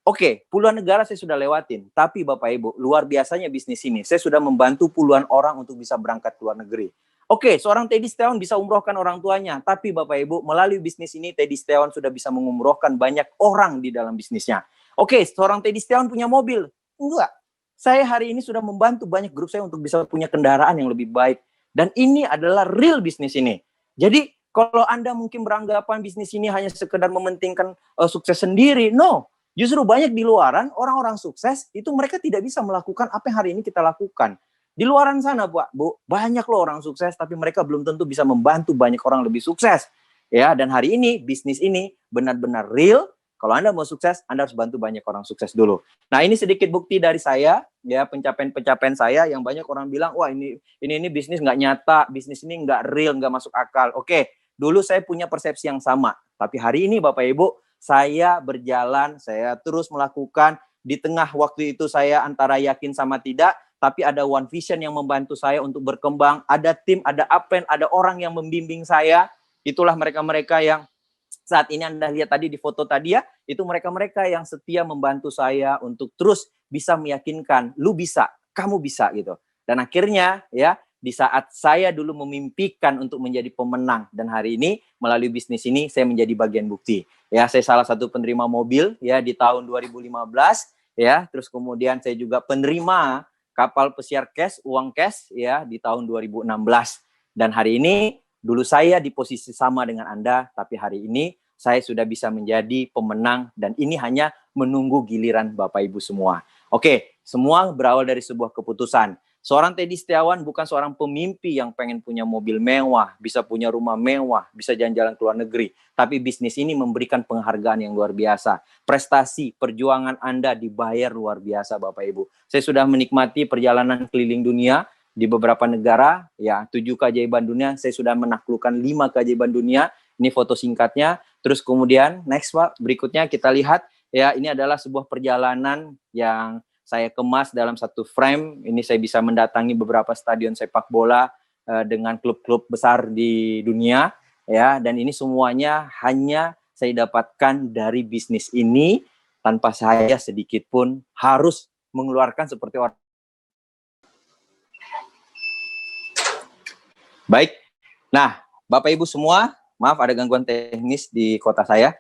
oke, puluhan negara saya sudah lewatin. Tapi Bapak Ibu, luar biasanya bisnis ini. Saya sudah membantu puluhan orang untuk bisa berangkat ke luar negeri. Oke, seorang Teddy Setiawan bisa umrohkan orang tuanya. Tapi Bapak Ibu, melalui bisnis ini Teddy Setiawan sudah bisa mengumrohkan banyak orang di dalam bisnisnya. Oke, seorang Teddy Setiawan punya mobil. Enggak. Saya hari ini sudah membantu banyak grup saya untuk bisa punya kendaraan yang lebih baik. Dan ini adalah real bisnis ini. Jadi, kalau Anda mungkin beranggapan bisnis ini hanya sekedar mementingkan sukses sendiri. No. Justru banyak di luaran, orang-orang sukses, itu mereka tidak bisa melakukan apa yang hari ini kita lakukan. Di luaran sana, Bu, banyak loh orang sukses, tapi mereka belum tentu bisa membantu banyak orang lebih sukses. Ya, dan hari ini bisnis ini benar-benar real. Kalau Anda mau sukses, Anda harus bantu banyak orang sukses dulu. Nah, ini sedikit bukti dari saya, ya, pencapaian-pencapaian saya yang banyak orang bilang, wah ini bisnis nggak nyata, bisnis ini nggak real, nggak masuk akal. Oke, dulu saya punya persepsi yang sama. Tapi hari ini Bapak Ibu, saya berjalan, saya terus melakukan. Di tengah waktu itu saya antara yakin sama tidak, tapi ada one vision yang membantu saya untuk berkembang. Ada tim, ada upline, ada orang yang membimbing saya. Itulah mereka-mereka yang saat ini Anda lihat tadi di foto tadi ya, itu mereka-mereka yang setia membantu saya untuk terus bisa meyakinkan, lu bisa, kamu bisa gitu. Dan akhirnya ya, di saat saya dulu memimpikan untuk menjadi pemenang dan hari ini melalui bisnis ini saya menjadi bagian bukti. Ya, saya salah satu penerima mobil ya di tahun 2015 ya, terus kemudian saya juga penerima kapal pesiar cash, uang cash ya di tahun 2016. Dan hari ini dulu saya di posisi sama dengan Anda, tapi hari ini saya sudah bisa menjadi pemenang dan ini hanya menunggu giliran Bapak Ibu semua. Oke, semua berawal dari sebuah keputusan. Seorang Teddy Setiawan bukan seorang pemimpi yang pengen punya mobil mewah, bisa punya rumah mewah, bisa jalan-jalan ke luar negeri. Tapi bisnis ini memberikan penghargaan yang luar biasa. Prestasi, perjuangan Anda dibayar luar biasa Bapak Ibu. Saya sudah menikmati perjalanan keliling dunia, di beberapa negara, ya 7 keajaiban dunia, saya sudah menaklukkan 5 keajaiban dunia. Ini foto singkatnya. Terus kemudian next Pak, berikutnya kita lihat ya, ini adalah sebuah perjalanan yang saya kemas dalam satu frame. Ini saya bisa mendatangi beberapa stadion sepak bola dengan klub-klub besar di dunia ya, dan ini semuanya hanya saya dapatkan dari bisnis ini tanpa saya sedikit pun harus mengeluarkan seperti orang. Baik, nah Bapak Ibu semua, maaf ada gangguan teknis di kota saya.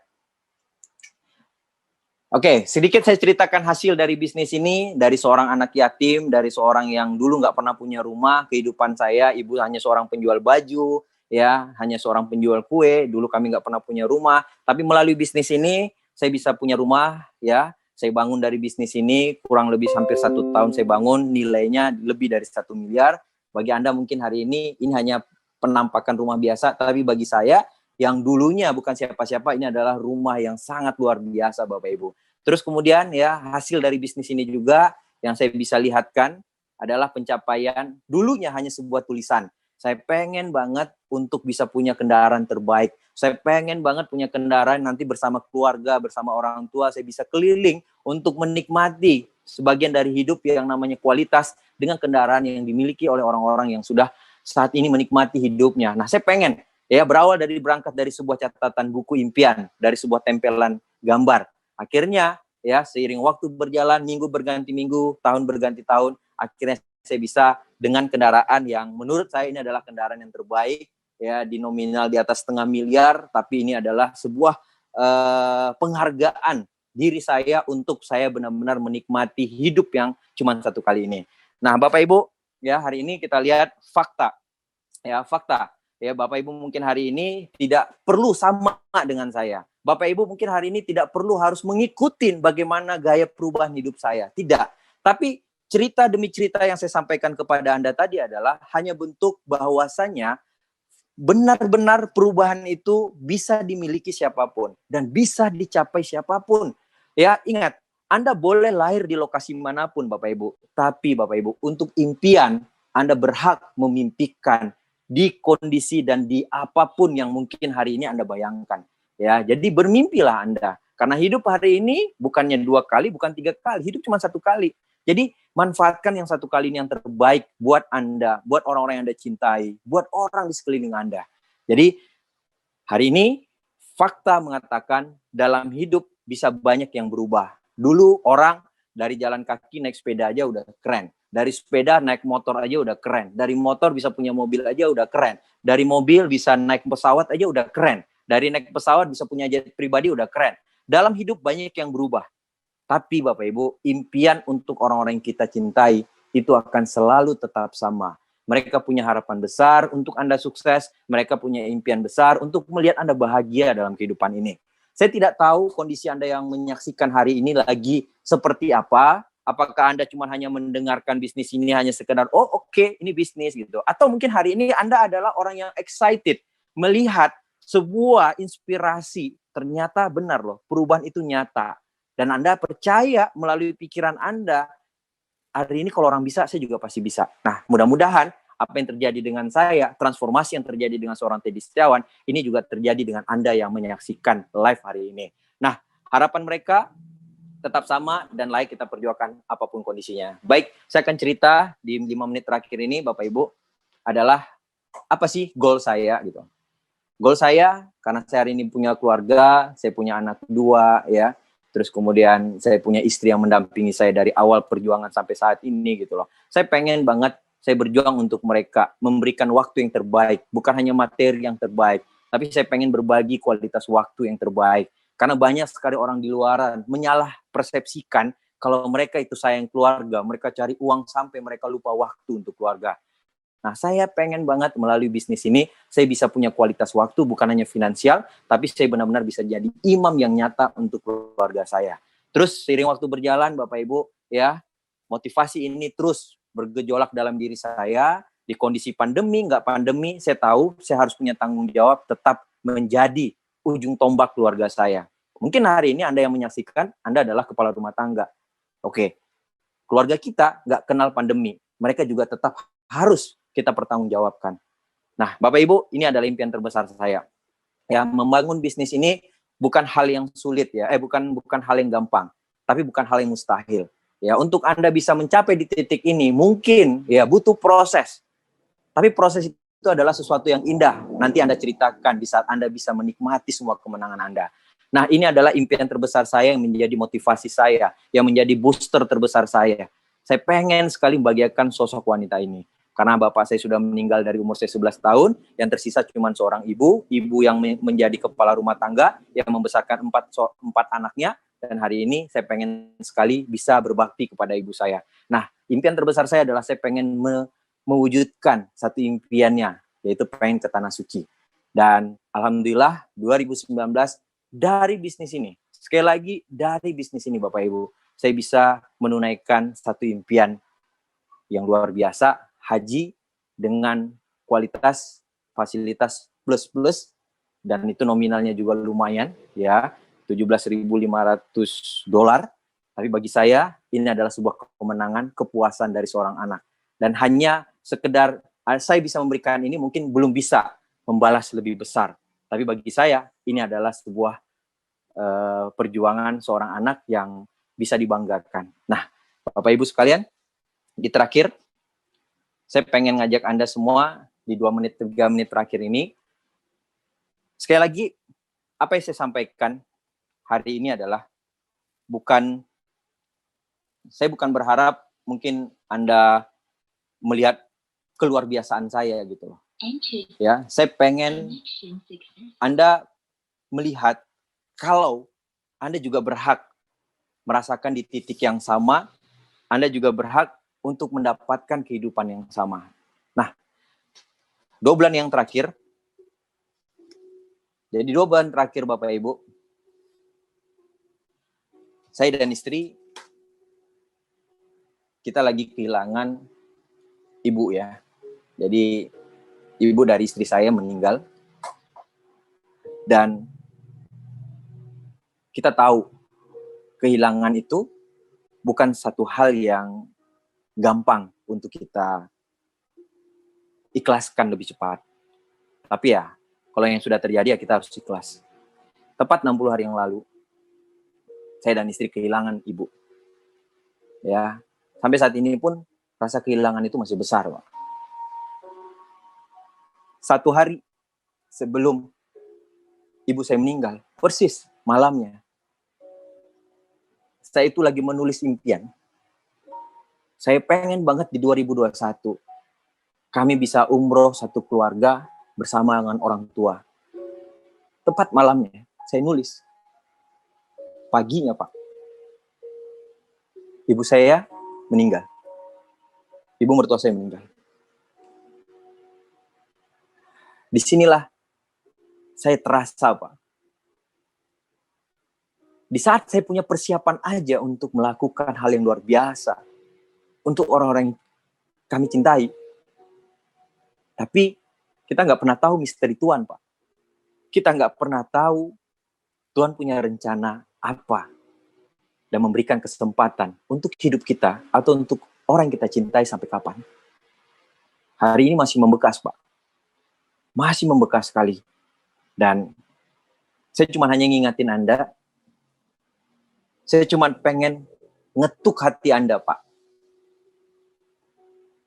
Oke, sedikit saya ceritakan hasil dari bisnis ini, dari seorang anak yatim, dari seorang yang dulu nggak pernah punya rumah, kehidupan saya, ibu hanya seorang penjual baju, ya, hanya seorang penjual kue, dulu kami nggak pernah punya rumah, tapi melalui bisnis ini, saya bisa punya rumah, ya, saya bangun dari bisnis ini, kurang lebih hampir 1 tahun saya bangun, nilainya lebih dari 1 miliar, bagi Anda mungkin hari ini hanya penampakan rumah biasa, tapi bagi saya yang dulunya bukan siapa-siapa, ini adalah rumah yang sangat luar biasa Bapak Ibu. Terus kemudian ya hasil dari bisnis ini juga yang saya bisa lihatkan adalah pencapaian dulunya hanya sebuah tulisan. Saya pengen banget untuk bisa punya kendaraan terbaik. Saya pengen banget punya kendaraan nanti bersama keluarga, bersama orang tua, saya bisa keliling untuk menikmati sebagian dari hidup yang namanya kualitas dengan kendaraan yang dimiliki oleh orang-orang yang sudah saat ini menikmati hidupnya. Nah, saya pengen ya berawal dari berangkat dari sebuah catatan buku impian, dari sebuah tempelan gambar. Akhirnya ya seiring waktu berjalan, minggu berganti minggu, tahun berganti tahun, akhirnya saya bisa dengan kendaraan yang menurut saya ini adalah kendaraan yang terbaik ya, di nominal di atas 0,5 miliar, tapi ini adalah sebuah penghargaan diri saya untuk saya benar-benar menikmati hidup yang cuma 1 kali ini. Nah, Bapak Ibu, ya hari ini kita lihat fakta. Ya, fakta. Ya, Bapak Ibu mungkin hari ini tidak perlu sama dengan saya. Bapak Ibu mungkin hari ini tidak perlu harus mengikuti bagaimana gaya perubahan hidup saya. Tidak. Tapi cerita demi cerita yang saya sampaikan kepada Anda tadi adalah hanya bentuk bahwasanya benar-benar perubahan itu bisa dimiliki siapapun dan bisa dicapai siapapun. Ya, ingat, Anda boleh lahir di lokasi manapun Bapak Ibu, tapi Bapak Ibu untuk impian Anda berhak memimpikan di kondisi dan di apapun yang mungkin hari ini Anda bayangkan. Ya, jadi bermimpilah Anda. Karena hidup hari ini bukannya 2 kali, bukan 3 kali, hidup cuma 1 kali. Jadi manfaatkan yang 1 kali ini yang terbaik buat Anda, buat orang-orang yang Anda cintai, buat orang di sekeliling Anda. Jadi hari ini fakta mengatakan dalam hidup bisa banyak yang berubah. Dulu orang dari jalan kaki naik sepeda aja udah keren. Dari sepeda naik motor aja udah keren. Dari motor bisa punya mobil aja udah keren. Dari mobil bisa naik pesawat aja udah keren. Dari naik pesawat bisa punya jet pribadi udah keren. Dalam hidup banyak yang berubah. Tapi Bapak Ibu, impian untuk orang-orang yang kita cintai itu akan selalu tetap sama. Mereka punya harapan besar untuk Anda sukses. Mereka punya impian besar untuk melihat Anda bahagia dalam kehidupan ini. Saya tidak tahu kondisi Anda yang menyaksikan hari ini lagi seperti apa. Apakah Anda cuma hanya mendengarkan bisnis ini hanya sekedar, oh oke, ini bisnis gitu. Atau mungkin hari ini Anda adalah orang yang excited melihat sebuah inspirasi. Ternyata benar loh, perubahan itu nyata. Dan Anda percaya melalui pikiran Anda, hari ini kalau orang bisa, saya juga pasti bisa. Nah, mudah-mudahan apa yang terjadi dengan saya, transformasi yang terjadi dengan seorang Teddy Setiawan, ini juga terjadi dengan Anda yang menyaksikan live hari ini. Nah, harapan mereka tetap sama dan layak kita perjuangkan apapun kondisinya. Baik, saya akan cerita di 5 menit terakhir ini, Bapak Ibu, adalah apa sih goal saya gitu. Goal saya, karena saya hari ini punya keluarga, saya punya anak 2 ya, terus kemudian saya punya istri yang mendampingi saya dari awal perjuangan sampai saat ini gitu loh. Saya pengen banget saya berjuang untuk mereka, memberikan waktu yang terbaik, bukan hanya materi yang terbaik, tapi saya pengen berbagi kualitas waktu yang terbaik. Karena banyak sekali orang di luaran menyalah persepsikan kalau mereka itu sayang keluarga, mereka cari uang sampai mereka lupa waktu untuk keluarga. Nah, saya pengen banget melalui bisnis ini, saya bisa punya kualitas waktu, bukan hanya finansial, tapi saya benar-benar bisa jadi imam yang nyata untuk keluarga saya. Terus, seiring waktu berjalan, Bapak Ibu, ya, motivasi ini terus bergejolak dalam diri saya, di kondisi pandemi, nggak pandemi, saya tahu saya harus punya tanggung jawab tetap menjadi ujung tombak keluarga saya. Mungkin hari ini Anda yang menyaksikan, Anda adalah kepala rumah tangga. Oke, keluarga kita nggak kenal pandemi. Mereka juga tetap harus kita pertanggungjawabkan. Nah, Bapak Ibu, ini adalah impian terbesar saya. Ya, membangun bisnis ini bukan hal yang sulit ya, bukan hal yang gampang, tapi bukan hal yang mustahil. Ya, untuk Anda bisa mencapai di titik ini, mungkin ya butuh proses. Tapi proses itu adalah sesuatu yang indah. Nanti Anda ceritakan di saat Anda bisa menikmati semua kemenangan Anda. Nah, ini adalah impian terbesar saya yang menjadi motivasi saya, yang menjadi booster terbesar saya. Saya pengen sekali membahagiakan sosok wanita ini. Karena bapak saya sudah meninggal dari umur saya 11 tahun, yang tersisa cuma seorang ibu yang menjadi kepala rumah tangga, yang membesarkan 4 anaknya, dan hari ini saya pengen sekali bisa berbakti kepada ibu saya. Nah, impian terbesar saya adalah saya pengen mewujudkan satu impiannya, yaitu pengen ke Tanah Suci. Dan Alhamdulillah 2019 dari bisnis ini, sekali lagi dari bisnis ini Bapak Ibu, saya bisa menunaikan satu impian yang luar biasa, haji dengan kualitas fasilitas plus, dan itu nominalnya juga lumayan, ya, $17.500. Tapi bagi saya, ini adalah sebuah kemenangan, kepuasan dari seorang anak. Dan hanya sekedar saya bisa memberikan ini, mungkin belum bisa membalas lebih besar. Tapi bagi saya, ini adalah sebuah perjuangan seorang anak yang bisa dibanggakan. Nah, Bapak Ibu sekalian, di terakhir, saya pengen ngajak Anda semua di 2 menit, 3 menit terakhir ini. Sekali lagi, apa yang saya sampaikan hari ini adalah saya bukan berharap mungkin Anda melihat keluar biasaan saya gitu loh. Ya, saya pengen Anda melihat kalau Anda juga berhak merasakan di titik yang sama, Anda juga berhak untuk mendapatkan kehidupan yang sama. Nah, 2 bulan yang terakhir, jadi 2 bulan terakhir Bapak Ibu, saya dan istri, kita lagi kehilangan ibu ya. Jadi ibu dari istri saya meninggal. Dan kita tahu kehilangan itu bukan satu hal yang gampang untuk kita ikhlaskan lebih cepat. Tapi ya, kalau yang sudah terjadi ya kita harus ikhlas. Tepat 60 hari yang lalu, saya dan istri kehilangan ibu. Ya, sampai saat ini pun rasa kehilangan itu masih besar, Pak. 1 hari sebelum ibu saya meninggal, persis malamnya, saya itu lagi menulis impian. Saya pengen banget di 2021, kami bisa umroh satu keluarga bersama dengan orang tua. Tepat malamnya, saya nulis. Paginya, Pak, ibu saya meninggal. Ibu mertua saya meninggal. Disinilah saya terasa, Pak. Di saat saya punya persiapan aja untuk melakukan hal yang luar biasa untuk orang-orang yang kami cintai. Tapi kita nggak pernah tahu misteri Tuhan, Pak. kita nggak pernah tahu Tuhan punya rencana apa dan memberikan kesempatan untuk hidup kita atau untuk orang yang kita cintai sampai kapan. Hari ini masih membekas, Pak. Masih membekas sekali. Dan saya cuma hanya ngingatin Anda, saya cuma pengen ngetuk hati Anda, Pak.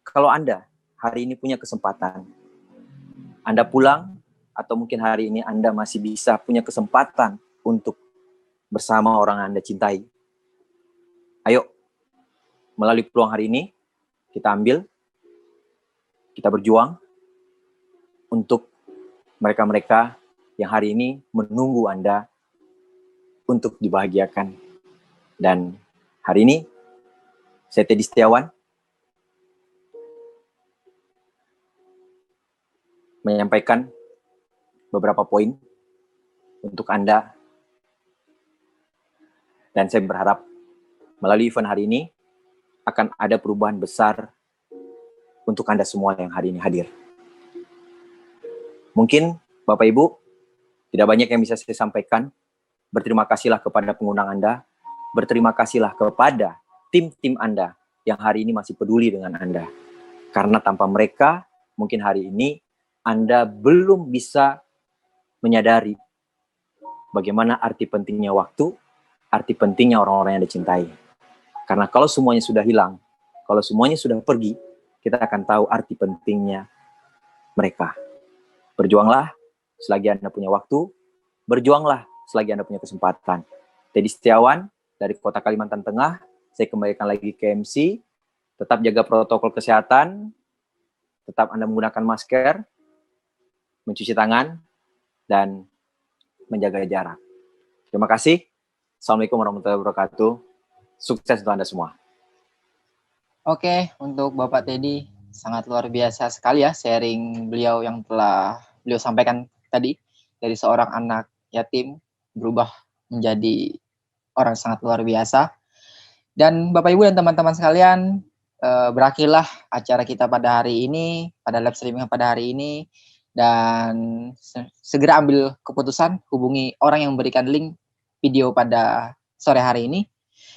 Kalau Anda hari ini punya kesempatan, Anda pulang, atau mungkin hari ini Anda masih bisa punya kesempatan untuk bersama orang yang Anda cintai. Ayo, melalui peluang hari ini, kita ambil, kita berjuang untuk mereka-mereka yang hari ini menunggu Anda untuk dibahagiakan. Dan hari ini, saya Teddy Setiawan menyampaikan beberapa poin untuk Anda. Dan saya berharap melalui event hari ini akan ada perubahan besar untuk Anda semua yang hari ini hadir. Mungkin Bapak Ibu, tidak banyak yang bisa saya sampaikan. Berterima kasihlah kepada pengundang Anda. Berterima kasihlah kepada tim-tim Anda yang hari ini masih peduli dengan Anda. Karena tanpa mereka, mungkin hari ini Anda belum bisa menyadari bagaimana arti pentingnya waktu, arti pentingnya orang-orang yang Anda cintai. Karena kalau semuanya sudah hilang, kalau semuanya sudah pergi, kita akan tahu arti pentingnya mereka. Berjuanglah selagi Anda punya waktu, berjuanglah selagi Anda punya kesempatan. Teddy Setiawan dari Kota Kalimantan Tengah, saya kembalikan lagi ke MC, tetap jaga protokol kesehatan, tetap Anda menggunakan masker, mencuci tangan, dan menjaga jarak. Terima kasih. Assalamualaikum warahmatullahi wabarakatuh. Sukses untuk Anda semua. Oke, untuk Bapak Teddy, sangat luar biasa sekali ya sharing beliau yang telah beliau sampaikan tadi. Dari seorang anak yatim berubah menjadi orang sangat luar biasa. Dan Bapak Ibu dan teman-teman sekalian, berakhirlah acara kita pada hari ini, pada live streaming pada hari ini. Dan segera ambil keputusan, hubungi orang yang memberikan link video pada sore hari ini.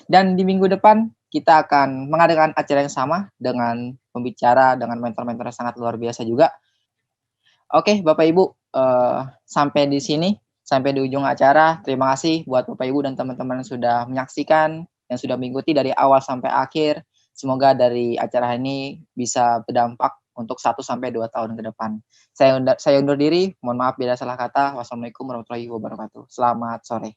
Dan di minggu depan kita akan mengadakan acara yang sama dengan pembicara, dengan mentor-mentor yang sangat luar biasa juga. Oke, Bapak Ibu, sampai di sini, sampai di ujung acara. Terima kasih buat Bapak Ibu dan teman-teman yang sudah menyaksikan, yang sudah mengikuti dari awal sampai akhir. Semoga dari acara ini bisa berdampak untuk 1-2 tahun ke depan. Saya undur diri, mohon maaf bila salah kata. Wassalamualaikum warahmatullahi wabarakatuh. Selamat sore.